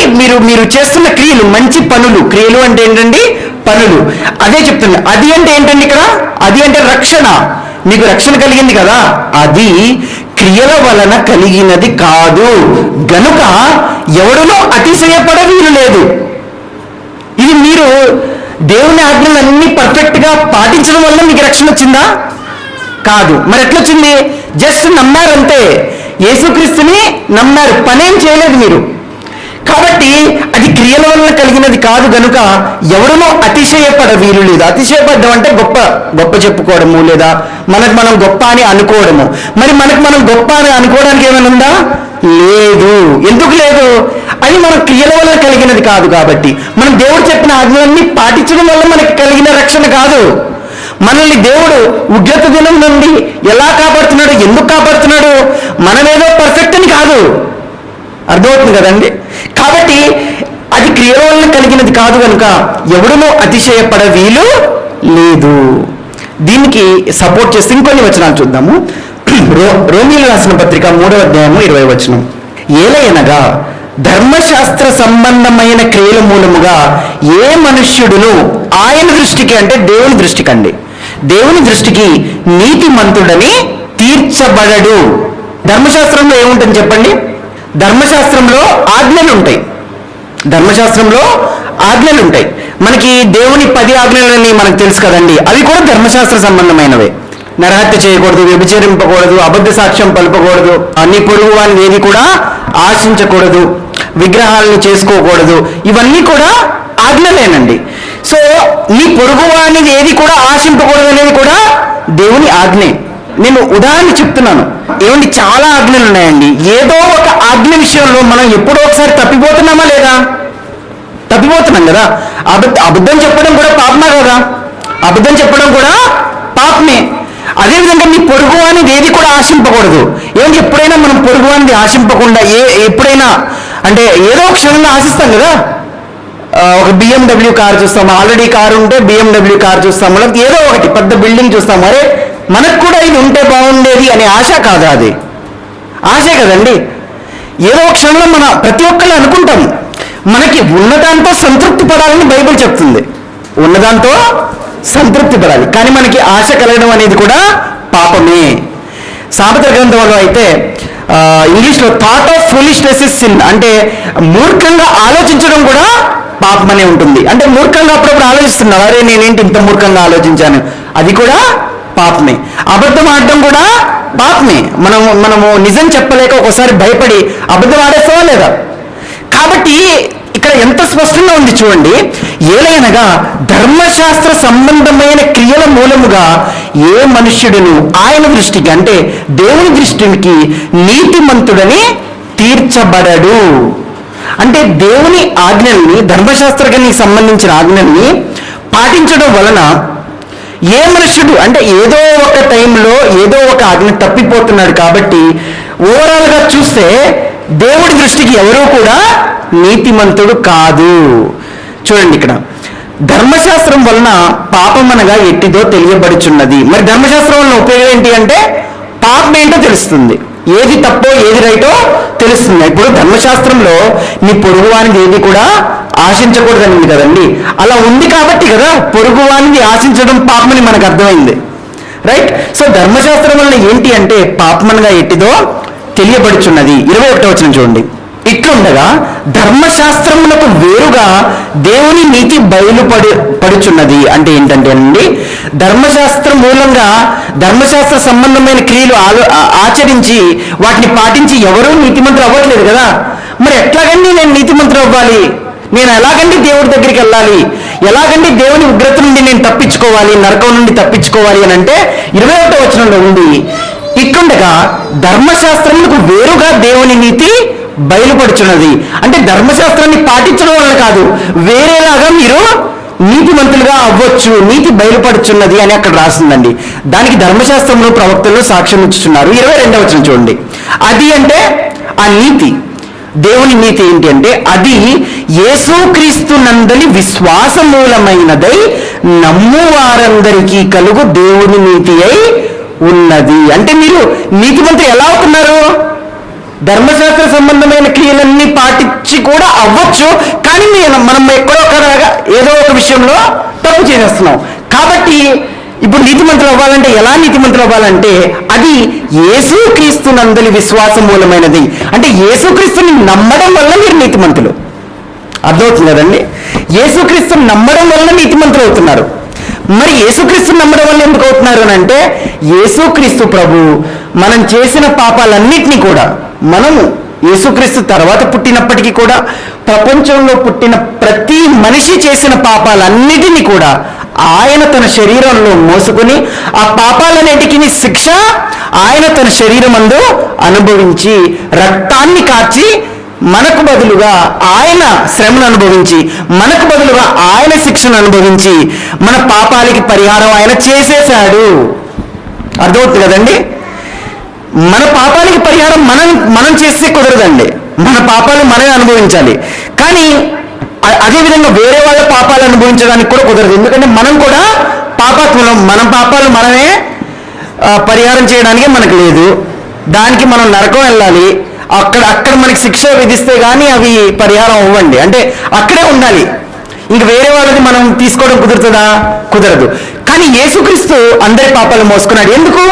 మీరు చేస్తున్న క్రియలు, మంచి పనులు. క్రియలు అంటే ఏంటండి? పనులు. అదే చెప్తుంది. అది అంటే ఏంటండి ఇక్కడ? అది అంటే రక్షణ. మీకు రక్షణ కలిగింది కదా, అది క్రియల వలన కలిగినది కాదు గనుక ఎవడునో అతిశయపడ వీలు లేదు. ఇది మీరు దేవుని ఆజ్ఞలన్నీ పర్ఫెక్ట్గా పాటించడం వల్ల మీకు రక్షణ వచ్చిందా? కాదు. మరి ఎట్లొచ్చింది? జస్ట్ నమ్మారంతే, యేసుక్రీస్తుని నమ్మారు, పనేం చేయలేదు మీరు. కాబట్టి అది క్రియల వలన కలిగినది కాదు గనుక ఎవడనో అతిశయపడ వీలు లేదు. అతిశయపడ్డం అంటే గొప్ప చెప్పుకోవడము, లేదా మనకు మనం గొప్ప అని అనుకోవడము. మరి మనకు మనం గొప్ప అని అనుకోవడానికి ఏమైనా ఉందా? లేదు. ఎందుకు లేదు? అది మన క్రియల వల్ల కలిగినది కాదు. కాబట్టి మనం దేవుడు చెప్పిన ఆజ్ఞలన్నీ పాటించడం వల్ల మనకి కలిగిన రక్షణ కాదు. మనల్ని దేవుడు ఉగ్రత దినం నుండి ఎలా కాపాడుతున్నాడు, ఎందుకు కాపాడుతున్నాడు? మనమేదో పర్ఫెక్ట్ అని కాదు. అర్థమవుతుంది కదండి. కాబట్టి అది క్రియల వల్ల కలిగినది కాదు కనుక ఎవడునో అతిశయపడ వీలు లేదు. దీనికి సపోర్ట్ చేస్తే ఇంకొన్ని వచనాలు చూద్దాము. రోమీయులకు రాసిన పత్రిక 3వ అధ్యాయము 20వ వచనం, ఏలయనగా ధర్మశాస్త్ర సంబంధమైన క్రియల మూలముగా ఏ మనుష్యుడును ఆయన దృష్టికి, అంటే దేవుని దృష్టికి అండి, దేవుని దృష్టికి నీతిమంతుడని తీర్చబడడు. ధర్మశాస్త్రంలో ఏముంటుంది చెప్పండి? ధర్మశాస్త్రంలో ఆజ్ఞలు ఉంటాయి. ధర్మశాస్త్రంలో ఆజ్ఞలు ఉంటాయి. మనకి దేవుని 10 ఆజ్ఞలని మనకు తెలుసు కదండి, అవి కూడా ధర్మశాస్త్ర సంబంధమైనవే. నరహత్య చేయకూడదు, వ్యభిచరింపకూడదు, అబద్ధ సాక్ష్యం పలపకూడదు, నీ పొరుగు వారిని ఏది కూడా ఆశించకూడదు, విగ్రహాలను చేసుకోకూడదు, ఇవన్నీ కూడా ఆజ్ఞలేనండి. సో నీ పొరుగు వారిని ఏది కూడా ఆశింపకూడదు అనేది కూడా దేవుని ఆజ్ఞే. నేను ఉదాహరణ చెప్తున్నాను. ఏమండి, చాలా ఆజ్ఞలు ఉన్నాయండి. ఏదో ఒక ఆజ్ఞ విషయంలో మనం ఎప్పుడో ఒకసారి తప్పిపోతున్నామా లేదా? తప్పిపోతున్నాం కదా. అబద్ధం చెప్పడం కూడా పాపమే కదా. అబద్ధం చెప్పడం కూడా పాపమే. అదేవిధంగా నీ పొరుగు అనేది ఏది కూడా ఆశింపకూడదు. ఏంటి, ఎప్పుడైనా మనం పొరుగు అనేది ఆశింపకుండా ఎప్పుడైనా అంటే ఏదో ఒక క్షణంలో ఆశిస్తాం కదా. ఒక BMW కారు చూస్తాము, ఆల్రెడీ కారు ఉంటే BMW కారు చూస్తాము, లేకపోతే ఏదో ఒకటి పెద్ద బిల్డింగ్ చూస్తాము. అరే మనకు కూడా ఇది ఉంటే బాగుండేది అనే ఆశ కాదా? అది ఆశే కదండి. ఏదో ఒక క్షణంలో మన ప్రతి ఒక్కళ్ళు అనుకుంటాము. మనకి ఉన్నదాంతో సంతృప్తి పడాలని బైబిల్ చెప్తుంది. ఉన్నదాంతో సంతృప్తి పడాలి, కానీ మనకి ఆశ కలగడం అనేది కూడా పాపమే. సామెతల గ్రంథంలో అయితే ఇంగ్లీష్లో thought of foolishness is sin, అంటే మూర్ఖంగా ఆలోచించడం కూడా పాపమనే ఉంటుంది. అంటే మూర్ఖంగా అప్పుడప్పుడు ఆలోచిస్తున్నారు, అరే నేనేంటి ఇంత మూర్ఖంగా ఆలోచించాను, అది కూడా పాపమే. అబద్ధం ఆడడం కూడా పాపమే. మనము నిజం చెప్పలేక ఒకసారి భయపడి అబద్ధం ఆడేస్తావా లేదా? కాబట్టి ఇక్కడ ఎంత స్పష్టంగా ఉంది చూడండి. ఏలైనగా ధర్మశాస్త్ర సంబంధమైన క్రియల మూలముగా ఏ మనుష్యుడును ఆయన దృష్టికి, అంటే దేవుని దృష్టికి నీతిమంతుడని తీర్చబడడు. అంటే దేవుని ఆజ్ఞల్ని, ధర్మశాస్త్రానికి సంబంధించిన ఆజ్ఞల్ని పాటించడం వలన ఏ మనుష్యుడు, అంటే ఏదో ఒక టైంలో ఏదో ఒక ఆజ్ఞ తప్పిపోతున్నాడు. కాబట్టి ఓవరాల్గా చూస్తే దేవుడి దృష్టికి ఎవరూ కూడా నీతిమంతుడు కాదు. చూడండి, ఇక్కడ ధర్మశాస్త్రం వలన పాపం అనగా ఎట్టిదో తెలియబడుచున్నది. మరి ధర్మశాస్త్రం వలన ఉపయోగం ఏంటి అంటే పాపం ఏంటో తెలుస్తుంది, ఏది తప్పో ఏది రైటో తెలుస్తుంది. ఇప్పుడు ధర్మశాస్త్రంలో నీ పొరుగువానిది ఏది కూడా ఆశించకూడదని ఉంది కదండి. అలా ఉంది కాబట్టి కదా పొరుగువానిది ఆశించడం పాపమని మనకు అర్థమైంది, రైట్? సో ధర్మశాస్త్రం వలన ఏంటి అంటే పాపమనగా ఎట్టిదో తెలియబడుచున్నది. 21వ వచనం చూడండి. ఇట్లుండగా ధర్మశాస్త్రములకు వేరుగా దేవుని నీతి బయలుపడుచున్నది. అంటే ఏంటంటే అండి, ధర్మశాస్త్రం మూలంగా ధర్మశాస్త్ర సంబంధమైన క్రియలు ఆచరించి వాటిని పాటించి ఎవరూ నీతిమంతులు అవ్వట్లేదు కదా. మరి ఎట్లాగండి నేను నీతిమంతుడు అవ్వాలి? నేను ఎలాగండి దేవుడి దగ్గరికి వెళ్ళాలి? ఎలాగండి దేవుని ఉగ్రత నుండి నేను తప్పించుకోవాలి, నరకం నుండి తప్పించుకోవాలి అని అంటే 21వ వచనంలో ఉంది, ఇట్లుండగా ధర్మశాస్త్రములకు వేరుగా దేవుని నీతి బయలుపడుచున్నది. అంటే ధర్మశాస్త్రాన్ని పాటించడం వల్ల కాదు, వేరేలాగా మీరు నీతిమంతులుగా అవ్వచ్చు, నీతి బయలుపడుచున్నది అని అక్కడ రాసిందండి. దానికి ధర్మశాస్త్రంలో ప్రవక్తలు సాక్ష్యం ఇచ్చుచున్నారు. 22వ వచనం చూడండి. అది అంటే ఆ నీతి, దేవుని నీతి ఏంటి అంటే అది యేసుక్రీస్తు నందలి విశ్వాస మూలమైనదై నమ్ము వారందరికీ కలుగు దేవుని నీతి అయి ఉన్నది. అంటే మీరు నీతిమంతులు ఎలా అవుతున్నారు? ధర్మశాస్త్ర సంబంధమైన క్రియలన్నీ పాటించి కూడా అవ్వచ్చు, కానీ మనం ఎక్కడో ఒకలాగా ఏదో ఒక విషయంలో తప్పు చేసేస్తున్నాం. కాబట్టి ఇప్పుడు నీతిమంతులు అవ్వాలంటే ఎలా నీతిమంతులు అవ్వాలంటే అది యేసుక్రీస్తు నందలి విశ్వాసం మూలమైనది. అంటే యేసుక్రీస్తుని నమ్మడం వల్ల మీరు నీతిమంతులు. అర్థమవుతుంది కదండి? యేసుక్రీస్తుని నమ్మడం వల్ల నీతిమంతులు అవుతున్నారు. మరి యేసుక్రీస్తుని నమ్మడం వల్ల ఎందుకు అవుతున్నారు అని అంటే, యేసుక్రీస్తు ప్రభు మనం చేసిన పాపాలన్నిటినీ కూడా, మనము యేసుక్రీస్తు తర్వాత పుట్టినప్పటికీ కూడా ప్రపంచంలో పుట్టిన ప్రతి మనిషి చేసిన పాపాలన్నిటినీ కూడా ఆయన తన శరీరంలో మోసుకుని ఆ పాపాలన్నిటికీ శిక్ష ఆయన తన శరీరమందు అనుభవించి రక్తాన్ని కార్చి మనకు బదులుగా ఆయన శ్రమను అనుభవించి, మనకు బదులుగా ఆయన శిక్షను అనుభవించి మన పాపాలకి పరిహారం ఆయన చేసేశాడు. అర్థమవుతుంది కదండి? మన పాపాలకి పరిహారం మనం చేస్తే కుదరదండి. మన పాపాలు మనమే అనుభవించాలి. కానీ అదేవిధంగా వేరే వాళ్ళ పాపాలు అనుభవించడానికి కూడా కుదరదు. ఎందుకంటే మనం కూడా పాపాత్ములం. మన పాపాలు మనమే పరిహారం చేయడానికి మనకు లేదు. దానికి మనం నరకం వెళ్ళాలి. అక్కడ మనకి శిక్ష విధిస్తే కానీ అవి పరిహారం అవ్వండి. అంటే అక్కడే ఉండాలి. ఇంక వేరే వాళ్ళది మనం తీసుకోవడం కుదురుతుందా? కుదరదు. కానీ యేసుక్రీస్తు అందరి పాపాలు మోసుకున్నాడు. ఎందుకు?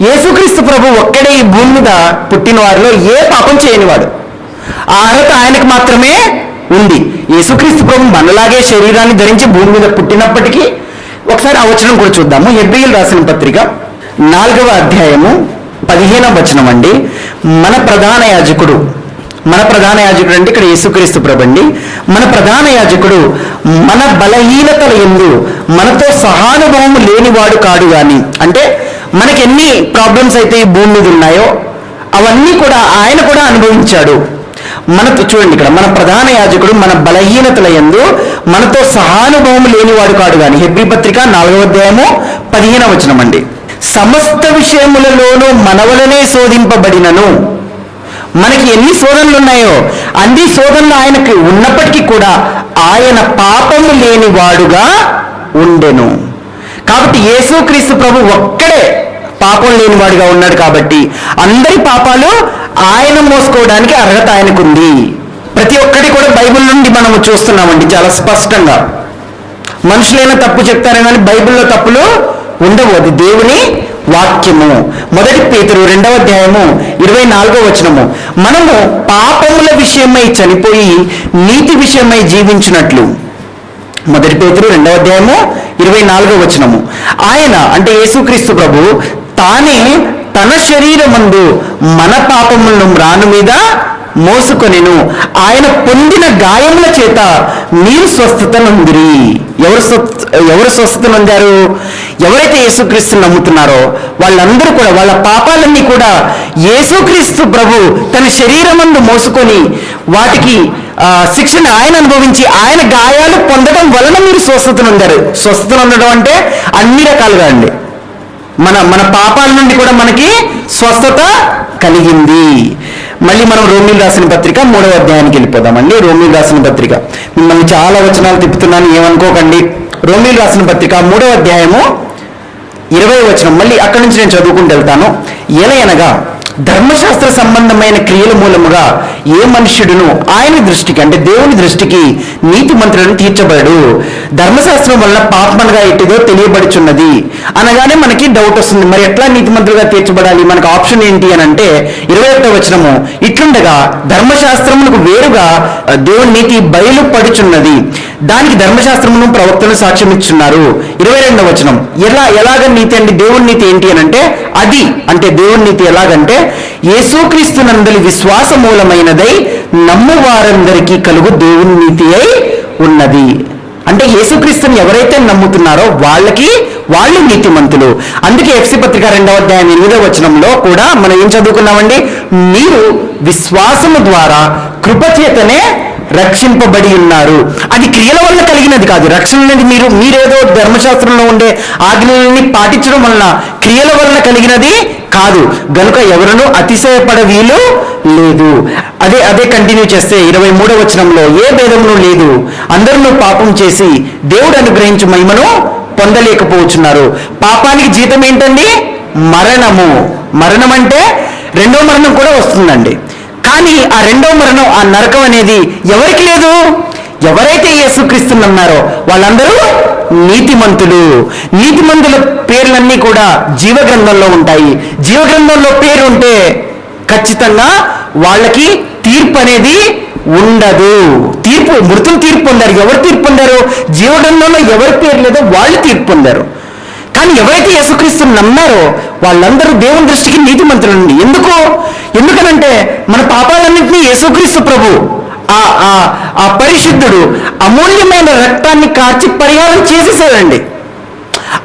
యేసుక్రీస్తు ప్రభు ఒక్కడే ఈ భూమి మీద పుట్టిన వారిలో ఏ పాపం చేయనివాడు. ఆ అర్హత ఆయనకు మాత్రమే ఉంది. యేసుక్రీస్తు ప్రభు మనలాగే శరీరాన్ని ధరించి భూమి మీద పుట్టినప్పటికీ, ఒకసారి ఆ వచనం కూడా చూద్దాము. హెబ్రీయులు రాసిన పత్రిక 4వ అధ్యాయము 15వ వచనం అండి. మన ప్రధాన యాజకుడు అంటే ఇక్కడ యేసుక్రీస్తు ప్రభు అండి. మన ప్రధాన యాజకుడు మన బలహీనతల యందు మనతో సహానుభవం లేనివాడు కాడు గాని, అంటే మనకి ఎన్ని ప్రాబ్లమ్స్ అయితే ఈ భూమి మీద ఉన్నాయో అవన్నీ కూడా ఆయన కూడా అనుభవించాడు. మనతో చూడండి, ఇక్కడ మన ప్రధాన యాజకుడు మన బలహీనతల యందు మనతో సహానుభవం లేనివాడు కాడు గాని. హెబ్రీ పత్రిక 4వ అధ్యాయము 15వ వచనం అండి. సమస్త విషయములలోనూ మనవలనే శోధింపబడినను, మనకి ఎన్ని శోధనలు ఉన్నాయో అన్ని శోధనలు ఆయనకి ఉన్నప్పటికీ కూడా ఆయన పాపము లేని వాడుగా ఉండెను. కాబట్టి యేసుక్రీస్తు ప్రభు ఒక్కడే పాపం లేని వాడుగా ఉన్నాడు. కాబట్టి అందరి పాపాలు ఆయన మోసుకోవడానికి అర్హత ఆయనకుంది. ప్రతి ఒక్కటి కూడా బైబిల్ నుండి మనము చూస్తున్నామండి చాలా స్పష్టంగా. మనుషులైనా తప్పు చెప్తారు కానీ బైబిల్లో తప్పులు ఉండవు. అది దేవుని వాక్యము. 1 పేతురు 2వ అధ్యాయము 24వ వచనము, మనము పాపముల విషయమై చనిపోయి నీతి విషయమై జీవించినట్లు. 1 పేతురు 2వ అధ్యాయము 24వ వచనము. ఆయన అంటే యేసుక్రీస్తు ప్రభు తానే తన శరీరమందు మన పాపములను మ్రాను మీద మోసుకొనెను. ఆయన పొందిన గాయముల చేత మీరు స్వస్థత నొందిరి. ఎవరు స్వస్థత నొందారు? ఎవరైతే యేసుక్రీస్తుని నమ్ముతున్నారో వాళ్ళందరూ కూడా వాళ్ళ పాపాలన్నీ కూడా యేసుక్రీస్తు ప్రభు తన శరీరమందు మోసుకొని వాటికి శిక్షను ఆయన అనుభవించి ఆయన గాయాలు పొందడం వలన మీరు స్వస్థత నొందారు. స్వస్థత నొందడం అంటే అన్ని రకాలుగా అండి. మన పాపాల నుండి కూడా మనకి స్వస్థత కలిగింది. మళ్ళీ మనం రోమీలు రాసిన పత్రిక 3వ అధ్యాయానికి వెళ్ళిపోదామండి. రోమీలు రాసిన పత్రిక, మిమ్మల్ని చాలా వచనాలు తిప్పుతున్నాను ఏమనుకోకండి. రోమీలు రాసిన పత్రిక 3వ అధ్యాయము 20వ వచనం, మళ్ళీ అక్కడి నుంచి నేను చదువుకుంటూ వెళ్తాను. ఎలయనగా ధర్మశాస్త్ర సంబంధమైన క్రియల మూలముగా ఏ మనుష్యుడును ఆయన దృష్టికి అంటే దేవుని దృష్టికి నీతిమంతులను తీర్చబడు. ధర్మశాస్త్రం వలన పాపమనగా ఎట్టిదో తెలియబడుచున్నది అనగానే మనకి డౌట్ వస్తుంది. మరి ఎట్లా నీతిమంతులుగా తీర్చబడాలి? మనకు ఆప్షన్ ఏంటి అని అంటే 21వ వచనము, ఇట్లుండగా ధర్మశాస్త్రములకు వేరుగా దేవుని నీతి బయలుపడుచున్నది, దానికి ధర్మశాస్త్రమును ప్రవక్తలు సాక్ష్యం ఇచ్చున్నారు. 22వ వచనం, ఎలాగ నీతి అండి? దేవుని నీతి ఏంటి అని అంటే అది అంటే దేవుని నీతి ఎలాగంటే యేసుక్రీస్తు నందలి విశ్వాస మూలమైనదై నమ్ము వారందరికీ కలుగు దేవుని నీతి అయి ఉన్నది. అంటే యేసుక్రీస్తుని ఎవరైతే నమ్ముతున్నారో వాళ్ళు నీతిమంతులు. అందుకే ఎఫ్సీ పత్రిక 2వ అధ్యాయం 8వ వచనంలో కూడా మనం ఏం చదువుకున్నామండి? మీరు విశ్వాసము ద్వారా కృపచేతనే రక్షింపబడి ఉన్నారు. అది క్రియల వల్ల కలిగినది కాదు. రక్షణ అనేది మీరేదో ధర్మశాస్త్రంలో ఉండే ఆజ్ఞలని పాటించడం వలన, క్రియల వలన కలిగినది కాదు. గనుక ఎవరునూ అతిశయపడ వీలు లేదు. అదే కంటిన్యూ చేస్తే 23వ వచనంలో ఏ భేదమును లేదు, అందరూ పాపం చేసి దేవుడు అనుగ్రహించు మహిమను పొందలేకపోతున్నారు. పాపానికి జీతం ఏంటండి? మరణము. మరణం అంటే రెండో మరణం కూడా వస్తుందండి. కానీ ఆ రెండో మరణం, ఆ నరకం అనేది ఎవరికి లేదు? ఎవరైతే యేసుక్రీస్తుని నమ్మారో వాళ్ళందరూ నీతిమంతులు. నీతిమంతుల పేర్లన్నీ కూడా జీవగ్రంథంలో ఉంటాయి. జీవగ్రంథంలో పేరు ఉంటే ఖచ్చితంగా వాళ్ళకి తీర్పు అనేది ఉండదు. మృతులు తీర్పు పొందారు. ఎవరు తీర్పు పొందారు? జీవగ్రంథంలో ఎవరి పేరు లేదో వాళ్ళు తీర్పు పొందారు. కానీ ఎవరైతే యేసుక్రీస్తుని నమ్మారో వాళ్ళందరూ దేవుని దృష్టికి నీతిమంతులండి. ఎందుకనంటే మన పాపాలన్నింటినీ యేసుక్రీస్తు ప్రభు ఆ పరిశుద్ధుడు అమూల్యమైన రక్తాన్ని కార్చి పరిహారం చేసేసాడండి.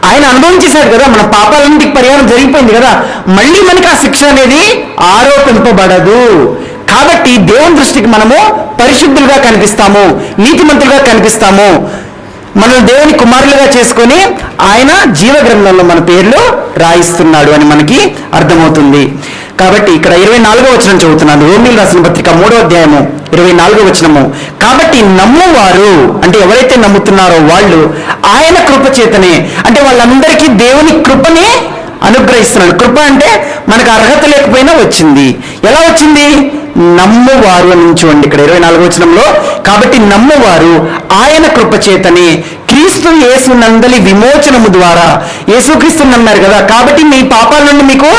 ఆయన అనుభవించేశాడు కదా, మన పాపాలన్నింటికి పరిహారం జరిగిపోయింది కదా. మళ్ళీ మనకి ఆ శిక్ష అనేది ఆరోపింపబడదు. కాబట్టి దేవుని దృష్టికి మనము పరిశుద్ధులుగా కనిపిస్తాము, నీతిమంతులుగా కనిపిస్తాము. మనం దేవుని కుమారులుగా చేసుకొని ఆయన జీవగ్రంథంలో మన పేర్లు రాయిస్తున్నాడు అని మనకి అర్థమవుతుంది. కాబట్టి ఇక్కడ 24వ వచనం చదువుతున్నాను. రోమీయులకు రాసిన పత్రిక 3వ అధ్యాయము 24వ వచనము. కాబట్టి నమ్మువారు అంటే ఎవరైతే నమ్ముతున్నారో వాళ్ళు ఆయన కృప చేతనే, అంటే వాళ్ళందరికీ దేవుని కృపని అనుగ్రహిస్తున్నాడు. కృప అంటే మనకు అర్హత లేకపోయినా వచ్చింది. ఎలా వచ్చింది? నమ్మువారు అని చూడండి ఇక్కడ 24వ వచనంలో. కాబట్టి నమ్మువారు ఆయన కృప చేతనే క్రీస్తు యేసు నందలి విమోచనము ద్వారా, యేసుక్రీస్తుని నమ్మారు కదా, కాబట్టి మీ పాపాల నుండి మీకు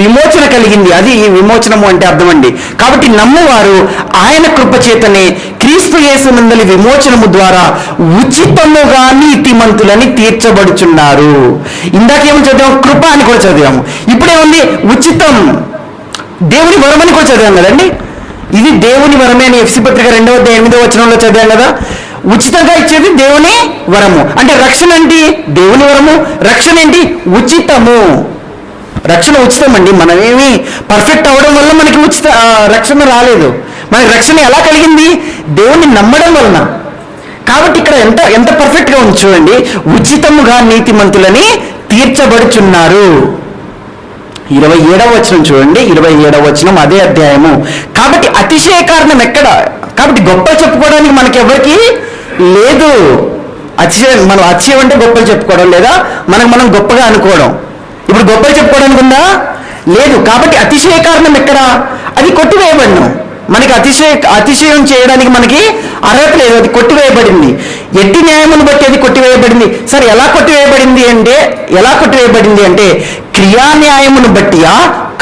విమోచన కలిగింది. అది ఈ విమోచనము అంటే అర్థం అండి. కాబట్టి నమ్మువారు ఆయన కృప చేతనే క్రీస్తు యేసు నందలి విమోచనము ద్వారా ఉచితముగా నీతిమంతులని తీర్చబడుచున్నారు. ఇందాకేమో చదివాము? కృప అని కూడా చదివాము. ఇప్పుడేముంది? ఉచితం, దేవుని వరం అని కూడా చదివాం కదండి. ఇది దేవుని వరమే అని ఎఫ్సీ పత్రిక 2వ అధ్యాయం 8వ వచనంలో చదివాం కదా. ఉచితంగా ఇచ్చేది దేవుని వరము. అంటే రక్షణ ఏంటి? దేవుని వరము. రక్షణ ఏంటి? ఉచితము. రక్షణ ఉచితం అండి. మనమేమి పర్ఫెక్ట్ అవ్వడం వల్ల మనకి ఉచిత రక్షణ రాలేదు. మనకి రక్షణ ఎలా కలిగింది? దేవుణ్ణి నమ్మడం వలన. కాబట్టి ఇక్కడ ఎంత పర్ఫెక్ట్గా ఉంది చూడండి. ఉచితముగా నీతిమంతులని తీర్చబడుచున్నారు. 27వ వచనం చూడండి. 27వ వచనం అదే అధ్యాయము. కాబట్టి అతిశయ కారణం ఎక్కడ? కాబట్టి గొప్పలు చెప్పుకోవడానికి మనకి ఎవరికి లేదు. మనం అతిశయం అంటే గొప్పలు చెప్పుకోవడం, లేదా మనం గొప్పగా అనుకోవడం. ఇప్పుడు గొప్పలు చెప్పుకోవడానికి ఉందా? లేదు. కాబట్టి అతిశయ కారణం ఎక్కడ? అది కొట్టివేయబడినాం. మనకి అతిశయం చేయడానికి మనకి అర్హత లేదు. అది కొట్టివేయబడింది. ఎట్టి న్యాయమును బట్టి అది కొట్టివేయబడింది. సరే, ఎలా కొట్టివేయబడింది అంటే క్రియా న్యాయమును బట్టియా?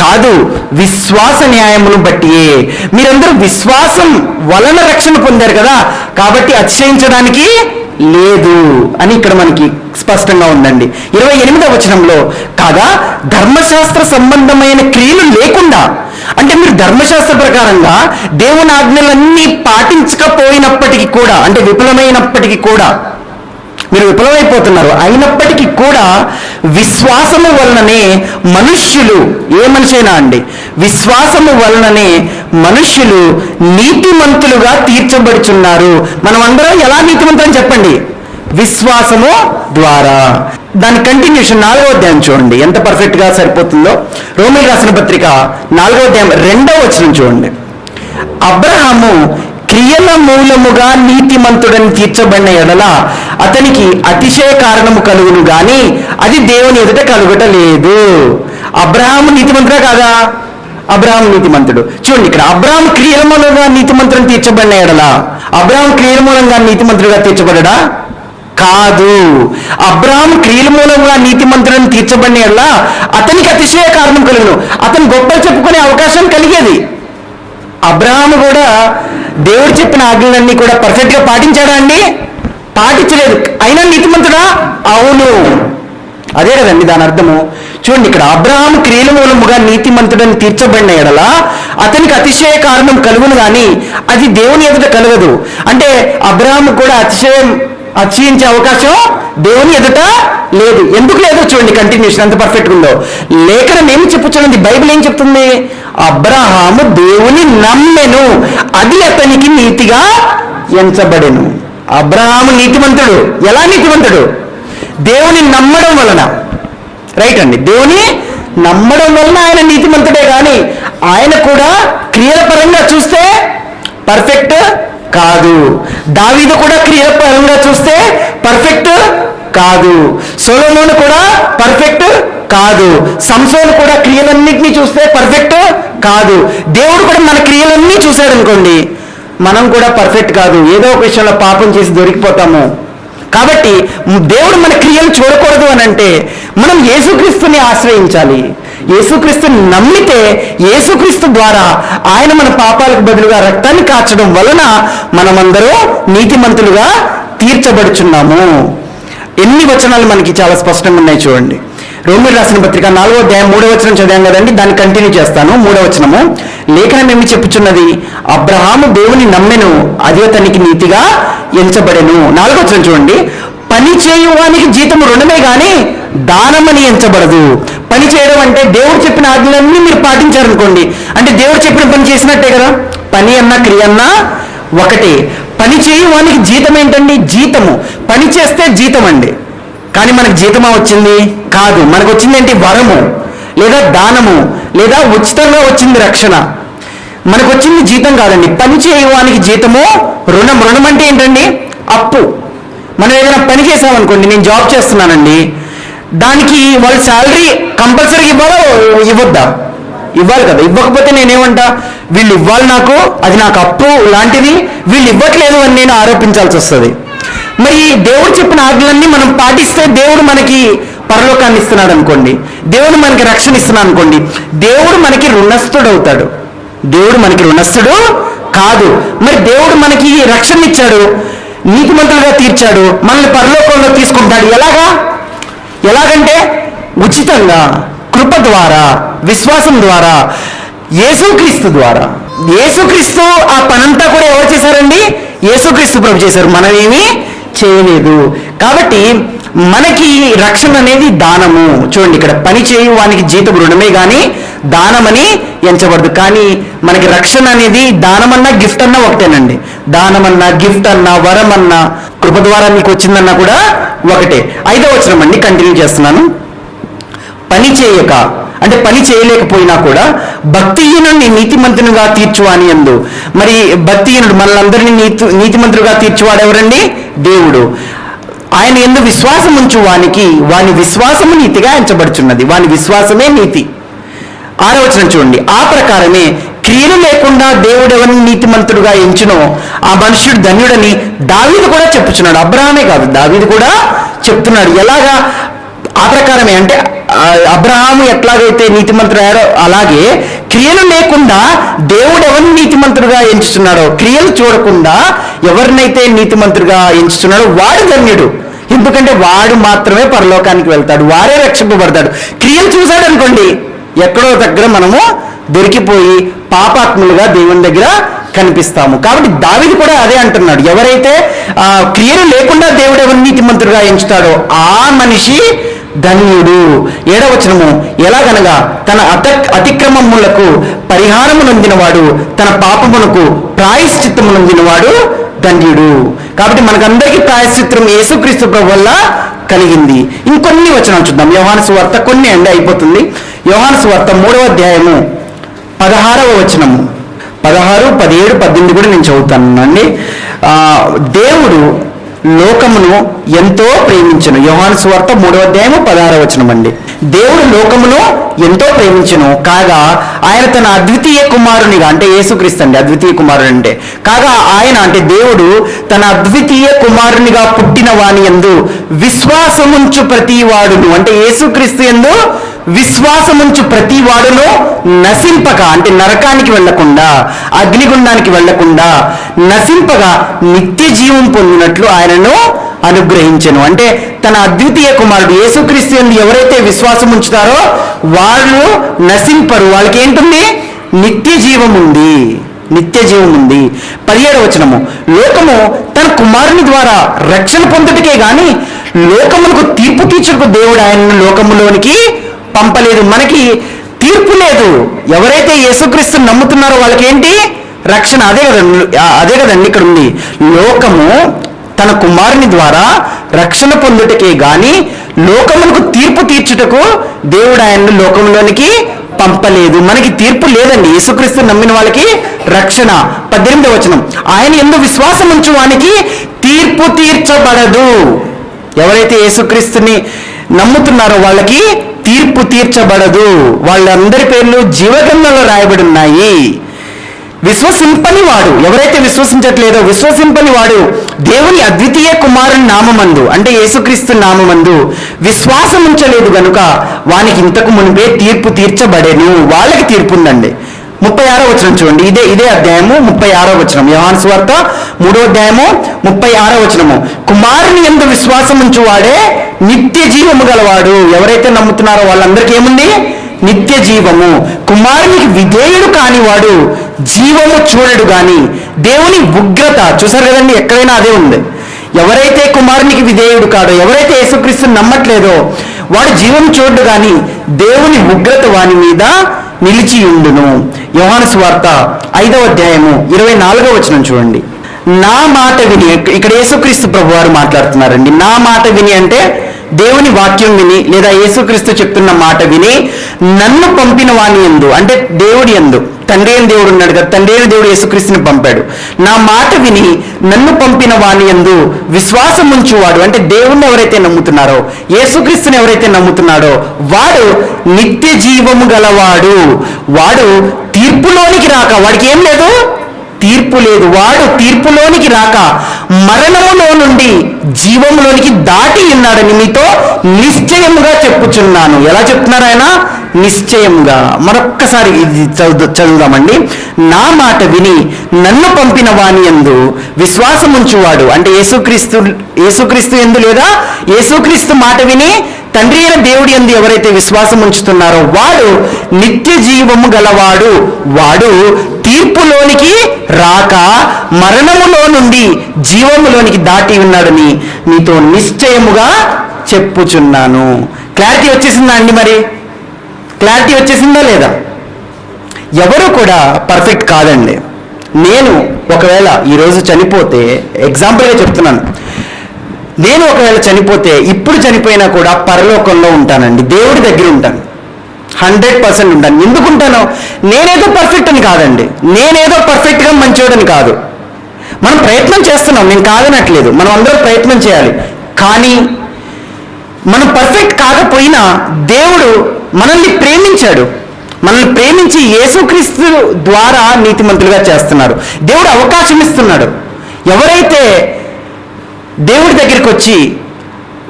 కాదు, విశ్వాస న్యాయమును బట్టియే. మీరందరూ విశ్వాసం వలన రక్షణ పొందారు కదా, కాబట్టి అతిశయించడానికి లేదు అని ఇక్కడ మనకి స్పష్టంగా ఉందండి. 28వ వచనంలో కాగా ధర్మశాస్త్ర సంబంధమైన క్రియలు లేకుండా, అంటే మీరు ధర్మశాస్త్ర ప్రకారంగా దేవుని ఆజ్ఞలన్నీ పాటించకపోయినప్పటికీ కూడా, అంటే విఫలమైనప్పటికీ కూడా, మీరు విఫలమైపోతున్నారు, అయినప్పటికీ కూడా విశ్వాసము వలననే మనుష్యులు, ఏ మనిషైనా అండి, విశ్వాసము వలననే మనుష్యులు నీతిమంతులుగా తీర్చబడుచున్నారు. మనం అందరం ఎలా నీతిమంతులని చెప్పండి? విశ్వాసము ద్వారా. దాని కంటిన్యూషన్ 4వ అధ్యాయం చూడండి, ఎంత పర్ఫెక్ట్ గా సరిపోతుందో. రోమీయులకు రాసిన పత్రిక 4వ అధ్యాయం 2వ వచనం చూడండి. అబ్రహాము క్రియల మూలముగా నీతిమంతుడని తీర్చబడిన ఎడల అతనికి అతిశయ కారణము కలుగును గాని అది దేవుని ఎదుట కలుగుట లేదు. అబ్రహాము నీతిమంతుడా కాదా? అబ్రహాము నీతిమంతుడు. చూడండి ఇక్కడ, అబ్రహాము క్రియల మూలంగా నీతిమంతుడని తీర్చబడిన ఎడల అబ్రహాము క్రియల మూలంగా నీతిమంతుడుగా తీర్చబడడా? కాదు. అబ్రహాము క్రియల మూలంగా నీతిమంతుడని తీర్చబడిన ఎడల అతనికి అతిశయ కారణం కలుగును. అతను గొప్పలు చెప్పుకునే అవకాశం కలిగేది. అబ్రహాము కూడా దేవుడు చెప్పిన ఆజ్ఞలన్నీ కూడా పర్ఫెక్ట్గా పాటించాడా అండి? పాటించలేదు. అయినా నీతిమంతుడా? అవును. అదే కదండి దాని అర్థము. చూడండి, ఇక్కడ అబ్రహాము క్రియల మూలముగా నీతిమంతుడని తీర్చబడిన ఎడల అతనికి అతిశయ కారణం కలుగును కానీ అది దేవుని ఎదుట కలగదు. అంటే అబ్రహాము కూడా అతిశయించే అవకాశం దేవుని ఎదుట లేదు. ఎందుకు లేదో చూడండి, కంటిన్యూషన్ ఎంత పర్ఫెక్ట్గా ఉందో. లేఖనం ఏమి చెప్పుచున్నది, బైబిల్ ఏం చెప్తుంది? అబ్రహాము దేవుని నమ్మెను, అది అతనికి నీతిగా ఎంచబడెను. అబ్రహాము నీతిమంతుడు. ఎలా నీతిమంతుడు? దేవుని నమ్మడం వలన. రైట్ అండి, దేవుని నమ్మడం వలన ఆయన నీతిమంతుడే. కానీ ఆయన కూడా క్రియల పరంగా చూస్తే పర్ఫెక్ట్ కాదు. దావీదు కూడా క్రియల పరంగా చూస్తే పర్ఫెక్ట్ కాదు. సొలొమోను కూడా పర్ఫెక్ట్ కాదు. సంసోను కూడా క్రియలన్నింటినీ చూస్తే పర్ఫెక్ట్ కాదు. దేవుడు కూడా మన క్రియలన్నీ చూశాడు అనుకోండి, మనం కూడా పర్ఫెక్ట్ కాదు. ఏదో ఒక విషయంలో పాపం చేసి దొరికిపోతాము. కాబట్టి దేవుడు మన క్రియలు చూడకూడదు అని అంటే మనం యేసుక్రీస్తుని ఆశ్రయించాలి. యేసుక్రీస్తుని నమ్మితే యేసుక్రీస్తు ద్వారా ఆయన మన పాపాలకు బదులుగా రక్తాన్ని కార్చడం వలన మనమందరూ నీతిమంతులుగా తీర్చబడుచున్నాము. ఎన్ని వచనాలు మనకి చాలా స్పష్టంగా ఉన్నాయి చూడండి. రోమీయులకు రాసిన పత్రిక 4వ అధ్యాయం 3వ వచనం చదివాం కదండి, దాన్ని కంటిన్యూ చేస్తాను. 3వ వచనము, లేఖనం ఏమి చెప్పుచున్నది? అబ్రహాము దేవుని నమ్మెను, అది అతనికి నీతిగా ఎంచబడెను. 4వ వచనం చూడండి, పని చేయువానికి జీతము రుణమే గాని దానమని ఎంచబడదు. పని చేయడం అంటే దేవుడు చెప్పిన ఆజ్ఞలన్నీ మీరు పాటించారనుకోండి, అంటే దేవుడు చెప్పిన పని చేసినట్టే కదా. పని అన్నా క్రియ అన్నా ఒకటే. పని చేయువానికి జీతం ఏంటండి? జీతము. పని చేస్తే జీతం అండి. కానీ మనకు జీతమా వచ్చింది? కాదు. మనకు వచ్చింది ఏంటి? వరము, లేదా దానము, లేదా ఉచితంగా వచ్చింది రక్షణ. మనకు వచ్చింది జీతం కాదండి. పని చేయడానికి జీతము రుణం. రుణం అంటే ఏంటండి? అప్పు. మనం ఏదైనా పని చేసామనుకోండి, నేను జాబ్ చేస్తున్నానండి, దానికి వాళ్ళు శాలరీ కంపల్సరీ ఇవ్వాలా ఇవ్వద్దా? ఇవ్వాలి కదా. ఇవ్వకపోతే నేనేమంటా, వీళ్ళు ఇవ్వాలి నాకు, అది నాకు అప్పు లాంటిది, వీళ్ళు ఇవ్వట్లేదు అని నేను ఆరోపించాల్సి వస్తుంది. మరి దేవుడు చెప్పిన ఆజ్ఞలన్నీ మనం పాటిస్తే దేవుడు మనకి పరలోకాన్ని ఇస్తున్నాడు అనుకోండి, దేవుడు మనకి రక్షణ ఇస్తున్నాడు అనుకోండి, దేవుడు మనకి రుణస్థుడు అవుతాడు. దేవుడు మనకి రుణస్థుడు కాదు. మరి దేవుడు మనకి రక్షణ ఇచ్చాడు, నీతిమంతులుగా తీర్చాడు, మనల్ని పరలోకంలో తీసుకుంటాడు. ఎలాగంటే ఉచితంగా, కృప ద్వారా, విశ్వాసం ద్వారా, యేసుక్రీస్తు ద్వారా. యేసుక్రీస్తు ఆ పనంతా కూడా ఎవరు చేశారండి? యేసుక్రీస్తు ప్రభు చేశారు, మనమేమీ చేయలేదు. కాబట్టి మనకి రక్షణ అనేది దానము. చూడండి, ఇక్కడ పని చేయు వానికి జీతం రుణమే కానీ దానమని ఎంచబడదు. కానీ మనకి రక్షణ అనేది దానమన్నా గిఫ్ట్ అన్నా ఒకటేనండి. దానమన్నా, గిఫ్ట్ అన్నా, వరం అన్నా, కృప ద్వారా మీకు వచ్చిందన్నా కూడా ఒకటే. 5వ వచనం అండి, కంటిన్యూ చేస్తున్నాను. పని చేయక అంటే పని చేయలేకపోయినా కూడా భక్తిహీనుడిని నీతిమంతునిగా తీర్చువాని యందు. మరి భక్తిహీనుడు మనలందరినీ నీతిమంతులుగా తీర్చువాడు ఎవరండి? దేవుడు. ఆయన యందు విశ్వాసం ఉంచు వానికి వాని విశ్వాసము నీతిగా ఎంచబడుచున్నది. వాని విశ్వాసమే నీతి. 6వ వచనం చూడండి, ఆ ప్రకారమే క్రియలు లేకుండా దేవుడు ఎవరిని నీతిమంతుడుగా ఎంచునో ఆ మనుష్యుడు ధన్యుడని దావీదు కూడా చెప్పుచున్నాడు. అబ్రహామే కాదు, దావీదు కూడా చెప్తున్నాడు. ఎలాగా? ఆ ప్రకారమే అంటే అబ్రహాము ఎట్లాగైతే నీతిమంతుడయ్యారో అలాగే క్రియలు లేకుండా దేవుడు ఎవరిని నీతిమంతుడుగా ఎంచుతున్నాడో, క్రియలు చూడకుండా ఎవరినైతే నీతిమంతుడుగా ఎంచుతున్నాడో వాడు ధన్యుడు. ఎందుకంటే వాడు మాత్రమే పరలోకానికి వెళ్తాడు, వారే రక్షింపబడతాడు. క్రియలు చూశాడు అనుకోండి, ఎక్కడో దగ్గర మనము దొరికిపోయి పాపాత్ములుగా దేవుని దగ్గర కనిపిస్తాము. కాబట్టి దావీదు కూడా అదే అంటున్నాడు, ఎవరైతే క్రియలు లేకుండా దేవుడు ఎవరిని నీతిమంతుడుగా ఎంచుతాడో ఆ మనిషి ధన్యుడు. 7వ వచనము, ఎలాగనగా తన అతిక్రమములకు పరిహారము నొందినవాడు, తన పాపమునకు ప్రాయశ్చిత్తము నొందినవాడు ధన్యుడు. కాబట్టి మనకందరికీ ప్రాయశ్చిత్తం యేసుక్రీస్తు ప్రభు వల్ల కలిగింది. ఇంకొన్ని వచనాలు చూద్దాం. యోహాను సువార్త కొన్ని అయిపోతుంది. యోహాను సువార్త 3వ అధ్యాయము 16వ వచనము, 16, 17, 18 కూడా నేను చదువుతానండి. దేవుడు లోకమును ఎంతో ప్రేమించును. యోహాను సువార్త 3వ అధ్యాయము 16వ వచనం అండి. దేవుడు లోకమును ఎంతో ప్రేమించును కాగా ఆయన తన అద్వితీయ కుమారునిగా, అంటే యేసుక్రీస్తు అండి అద్వితీయ కుమారుడు అంటే, కాగా ఆయన అంటే దేవుడు తన అద్వితీయ కుమారునిగా పుట్టిన వాని యందు విశ్వాసముంచు ప్రతి వాడును, అంటే యేసుక్రీస్తు యందు విశ్వాసముంచు ప్రతి వాడును నశింపక, అంటే నరకానికి వెళ్లకుండా, అగ్నిగుండానికి వెళ్లకుండా నశింపగా నిత్య జీవం పొందినట్లు ఆయనను అనుగ్రహించెను. అంటే తన అద్వితీయ కుమారుడు యేసుక్రీస్తు యందు ఎవరైతే విశ్వాసం ఉంచుతారో వాళ్ళు నశింపరు. వాళ్ళకి ఏంటుంది? నిత్య జీవం ఉంది. నిత్య జీవం ఉంది. 17వ వచనము, లోకము తన కుమారుని ద్వారా రక్షణ పొందుటకే గాని లోకములకు తీర్పు తీర్చుటకు దేవుడు ఆయనను లోకములోనికి పంపలేదు. మనకి తీర్పు లేదు. ఎవరైతే యేసుక్రీస్తుని నమ్ముతున్నారో వాళ్ళకి ఏంటి? రక్షణ. అదే కదండి ఇక్కడ ఉంది. లోకము తన కుమారుని ద్వారా రక్షణ పొందుటకే గాని లోకములకు తీర్పు తీర్చుటకు దేవుడు ఆయనను లోకంలోనికి పంపలేదు. మనకి తీర్పు లేదండి. యేసుక్రీస్తు నమ్మిన వాళ్ళకి రక్షణ. 18వ వచనం, ఆయన యందు విశ్వాసం ఉంచు వానికి తీర్పు తీర్చబడదు. ఎవరైతే యేసుక్రీస్తుని నమ్ముతున్నారో వాళ్ళకి తీర్పు తీర్చబడదు. వాళ్ళందరి పేర్లు జీవగ్రంథంలో రాయబడి ఉన్నాయి. విశ్వసింపని వాడు, ఎవరైతే విశ్వసించట్లేదో విశ్వసింపని వాడు దేవుని అద్వితీయ కుమారుని నామమందు, అంటే యేసుక్రీస్తు నామమందు విశ్వాసం ఉంచలేదు గనుక వానికి ఇంతకు మునిపే తీర్పు తీర్చబడేను. వాళ్ళకి తీర్పు ఉందండి. 36వ వచనం చూడండి. ఇదే అధ్యాయము 36వ వచనం, యోహాను సువార్త 3వ అధ్యాయము 36వ వచనము, కుమారుని యందు విశ్వాసం ఉంచువాడే నిత్య జీవము గలవాడు. ఎవరైతే నమ్ముతున్నారో వాళ్ళందరికీ ఏముంది? నిత్య జీవము. కుమారునికి విధేయుడు కానివాడు జీవము చూడడు గాని దేవుని ఉగ్రత. చూసారు కదండి, ఎక్కడైనా అదే ఉంది. ఎవరైతే కుమారునికి విధేయుడు కాడో, ఎవరైతే యేసుక్రీస్తుని నమ్మట్లేదో వాడు జీవం చూడడు గాని దేవుని ఉగ్రత వాని మీద నిలిచి ఉండును. యోహాను సువార్త 5వ అధ్యాయము 24వ వచనం చూడండి. నా మాట విని, ఇక్కడ యేసుక్రీస్తు ప్రభు వారు మాట్లాడుతున్నారండి. నా మాట విని అంటే దేవుని వాక్యం విని లేదా యేసుక్రీస్తు చెప్తున్న మాట విని నన్ను పంపిన వాని యందు, అంటే దేవుడి యందు, తండ్రి అయిన దేవుడు ఉన్నాడు కదా, తండ్రి అయిన దేవుడు యేసుక్రీస్తుని పంపాడు. నా మాట విని నన్ను పంపిన వాని యందు విశ్వాసం ఉంచువాడు, అంటే దేవుణ్ణి ఎవరైతే నమ్ముతున్నారో, యేసుక్రీస్తుని ఎవరైతే నమ్ముతున్నాడో వాడు నిత్య జీవము గలవాడు. వాడు తీర్పులోనికి రాక, వాడికి ఏం లేదు? తీర్పు లేదు. వాడు తీర్పులోనికి రాక మరణములో నుండి జీవములోనికి దాటి ఉన్నాడని మీతో నిశ్చయముగా చెప్పుచున్నాను. ఎలా చెప్తున్నారు ఆయన? నిశ్చయముగా. మరొక్కసారి ఇది చదువుదామండి. నా మాట విని నన్ను పంపిన వాని యందు విశ్వాసం ఉంచువాడు, అంటే యేసుక్రీస్తు యందు లేదా యేసుక్రీస్తు మాట విని తండ్రి అయిన దేవుడి యందు ఎవరైతే విశ్వాసం ఉంచుతున్నారో వాడు నిత్య జీవము గలవాడు. వాడు తీర్పులోనికి రాక మరణములో నుండి జీవములోనికి దాటి ఉన్నాడని నీతో నిశ్చయముగా చెప్పుచున్నాను. క్లారిటీ వచ్చేసిందా అండి? మరి క్లారిటీ వచ్చేసిందా లేదా? ఎవరు కూడా పర్ఫెక్ట్ కాదండి. నేను ఒకవేళ ఈరోజు చనిపోతే, ఎగ్జాంపుల్గా చెప్తున్నాను, నేను ఒకవేళ చనిపోతే ఇప్పుడు చనిపోయినా కూడా పరలోకంలో ఉంటానండి, దేవుడి దగ్గర ఉంటాను, 100% ఉంటాను. ఎందుకు ఉంటాను? నేనేదో పర్ఫెక్ట్ అని కాదండి, నేనేదో పర్ఫెక్ట్గా మంచోడని కాదు. మనం ప్రయత్నం చేస్తున్నాం, నేను కాదనట్లేదు, మనం అందరం ప్రయత్నం చేయాలి. కానీ మనం పర్ఫెక్ట్ కాకపోయినా దేవుడు మనల్ని ప్రేమించాడు. మనల్ని ప్రేమించి యేసుక్రీస్తు ద్వారా నీతిమంతులుగా చేస్తున్నారు. దేవుడు అవకాశం ఇస్తున్నాడు. ఎవరైతే దేవుడి దగ్గరికి వచ్చి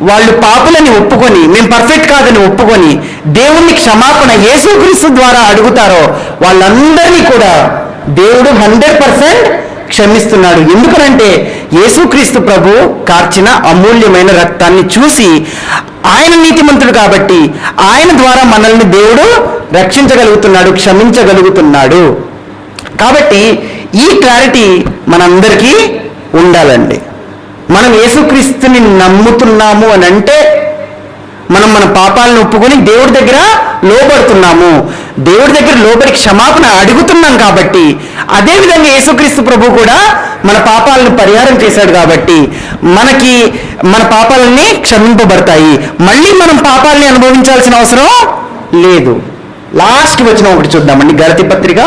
వాళ్ళు పాపులని ఒప్పుకొని, మేము పర్ఫెక్ట్ కాదని ఒప్పుకొని దేవుణ్ణి క్షమాపణ యేసుక్రీస్తు ద్వారా అడుగుతారో వాళ్ళందరినీ కూడా దేవుడు 100% క్షమిస్తున్నాడు. ఎందుకనంటే యేసుక్రీస్తు ప్రభు కార్చిన అమూల్యమైన రక్తాన్ని చూసి ఆయన నీతిమంతుడు కాబట్టి ఆయన ద్వారా మనల్ని దేవుడు రక్షించగలుగుతున్నాడు, క్షమించగలుగుతున్నాడు. కాబట్టి ఈ క్లారిటీ మనందరికీ ఉండాలండి. మనం యేసుక్రీస్తుని నమ్ముతున్నాము అని అంటే మనం మన పాపాలను ఒప్పుకొని దేవుడి దగ్గర లోబడుతున్నాము, దేవుడి దగ్గర లోబడి క్షమాపణ అడుగుతున్నాం. కాబట్టి అదేవిధంగా యేసుక్రీస్తు ప్రభు కూడా మన పాపాలను పరిహారం చేశాడు కాబట్టి మనకి మన పాపాలన్నీ క్షమింపబడతాయి. మళ్ళీ మనం పాపాలని అనుభవించాల్సిన అవసరం లేదు. లాస్ట్ వచనం ఒకటి చూద్దామండి. గలతీ పత్రిక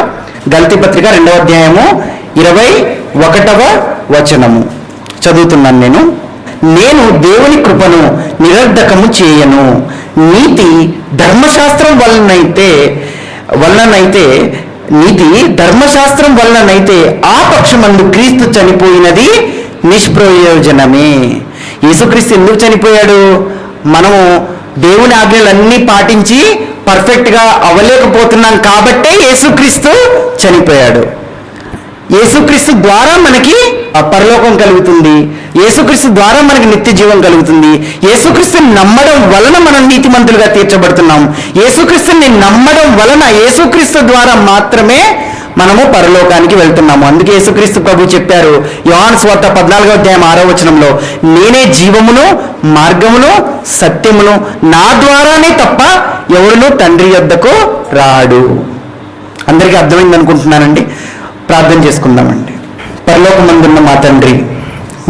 2వ అధ్యాయము 21వ వచనము చదువుతున్నాను. నేను దేవుని కృపను నిరర్ధకము చేయను. నీతి ధర్మశాస్త్రం వలనైతే ఆ పక్షమందు క్రీస్తు చనిపోయినది నిష్ప్రయోజనమే. యేసుక్రీస్తు ఎందుకు చనిపోయాడు? మనము దేవుని ఆజ్ఞలన్నీ పాటించి పర్ఫెక్ట్గా అవ్వలేకపోతున్నాం కాబట్టే యేసుక్రీస్తు చనిపోయాడు. యేసుక్రీస్తు ద్వారా మనకి పరలోకం కలుగుతుంది. యేసుక్రీస్తు ద్వారా మనకి నిత్య జీవం కలుగుతుంది. యేసుక్రీస్తుని నమ్మడం వలన మనం నీతిమంతులుగా తీర్చబడుతున్నాం. యేసుక్రీస్తుని నమ్మడం వలన యేసుక్రీస్తు ద్వారా మాత్రమే మనము పరలోకానికి వెళ్తున్నాము. అందుకే యేసుక్రీస్తు ప్రభు చెప్పారు యోహాను సువార్త 14వ అధ్యాయం 6వ వచనంలో, నేనే జీవమును మార్గమును సత్యమును, నా ద్వారానే తప్ప ఎవరునూ తండ్రి యొద్దకు రాడు. అందరికీ అర్థమైంది అనుకుంటున్నానండి. ప్రార్థన చేసుకుందామండి. పరలోకమందున్న మా తండ్రి,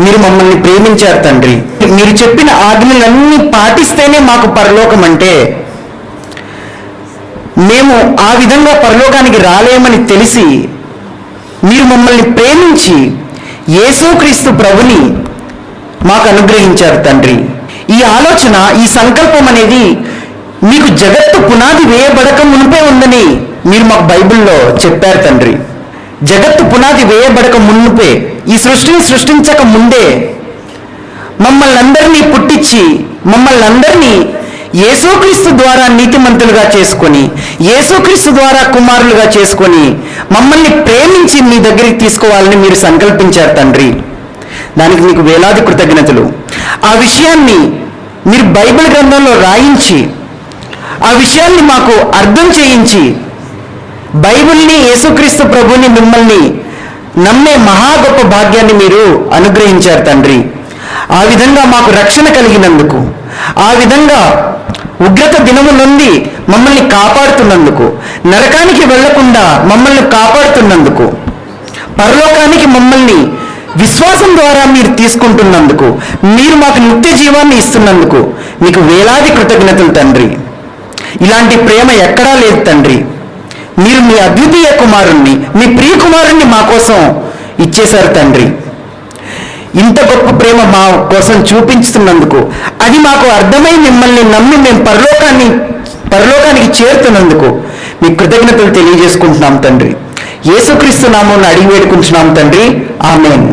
మీరు మమ్మల్ని ప్రేమించారు తండ్రి. మీరు చెప్పిన ఆజ్ఞలన్నీ పాటిస్తేనే మాకు పరలోకం అంటే, మేము ఆ విధంగా పరలోకానికి రాలేమని తెలిసి మీరు మమ్మల్ని ప్రేమించి యేసుక్రీస్తు ప్రభుని మాకు అనుగ్రహించారు తండ్రి. ఈ ఆలోచన, ఈ సంకల్పం అనేది మీకు జగత్తు పునాది వేయబడక మునిపే ఉందని మీరు మాకు బైబిల్లో చెప్పారు తండ్రి. జగత్తు పునాది వేయబడక మునిపే, ఈ సృష్టిని సృష్టించక ముందే మమ్మల్ని అందరినీ పుట్టించి మమ్మల్ని అందరినీ యేసుక్రీస్తు ద్వారా నీతిమంతులుగా చేసుకొని, యేసుక్రీస్తు ద్వారా కుమారులుగా చేసుకొని మమ్మల్ని ప్రేమించి మీ దగ్గరికి తీసుకోవాలని మీరు సంకల్పించారు తండ్రి. దానికి మీకు వేలాది కృతజ్ఞతలు. ఆ విషయాన్ని మీరు బైబిల్ గ్రంథంలో రాయించి, ఆ విషయాన్ని మాకు అర్థం చేయించి, బైబిల్ని, యేసుక్రీస్తు ప్రభుని, మిమ్మల్ని నమ్మే మహా గొప్ప భాగ్యాన్ని మీరు అనుగ్రహించారు తండ్రి. ఆ విధంగా మాకు రక్షణ కలిగినందుకు, ఆ విధంగా ఉగ్రత దినము నుండి మమ్మల్ని కాపాడుతున్నందుకు, నరకానికి వెళ్లకుండా మమ్మల్ని కాపాడుతున్నందుకు, పరలోకానికి మమ్మల్ని విశ్వాసం ద్వారా మీరు తీసుకుంటున్నందుకు, మీరు మాకు నిత్య జీవాన్ని ఇస్తున్నందుకు మీకు వేలాది కృతజ్ఞతలు తండ్రి. ఇలాంటి ప్రేమ ఎక్కడా లేదు తండ్రి. మీరు మీ అద్వితీయ కుమారుణ్ణి, మీ ప్రియ కుమారుణ్ణి మా కోసం ఇచ్చేశారు తండ్రి. ఇంత గొప్ప ప్రేమ మా కోసం చూపించుతున్నందుకు, అది మాకు అర్థమై మిమ్మల్ని నమ్మి మేము పరలోకానికి చేరుతున్నందుకు మీకు కృతజ్ఞతలు తెలియజేసుకుంటున్నాం తండ్రి. యేసుక్రీస్తు నామమున అడిగి వేడుకుంటున్నాం తండ్రి. ఆమేన్.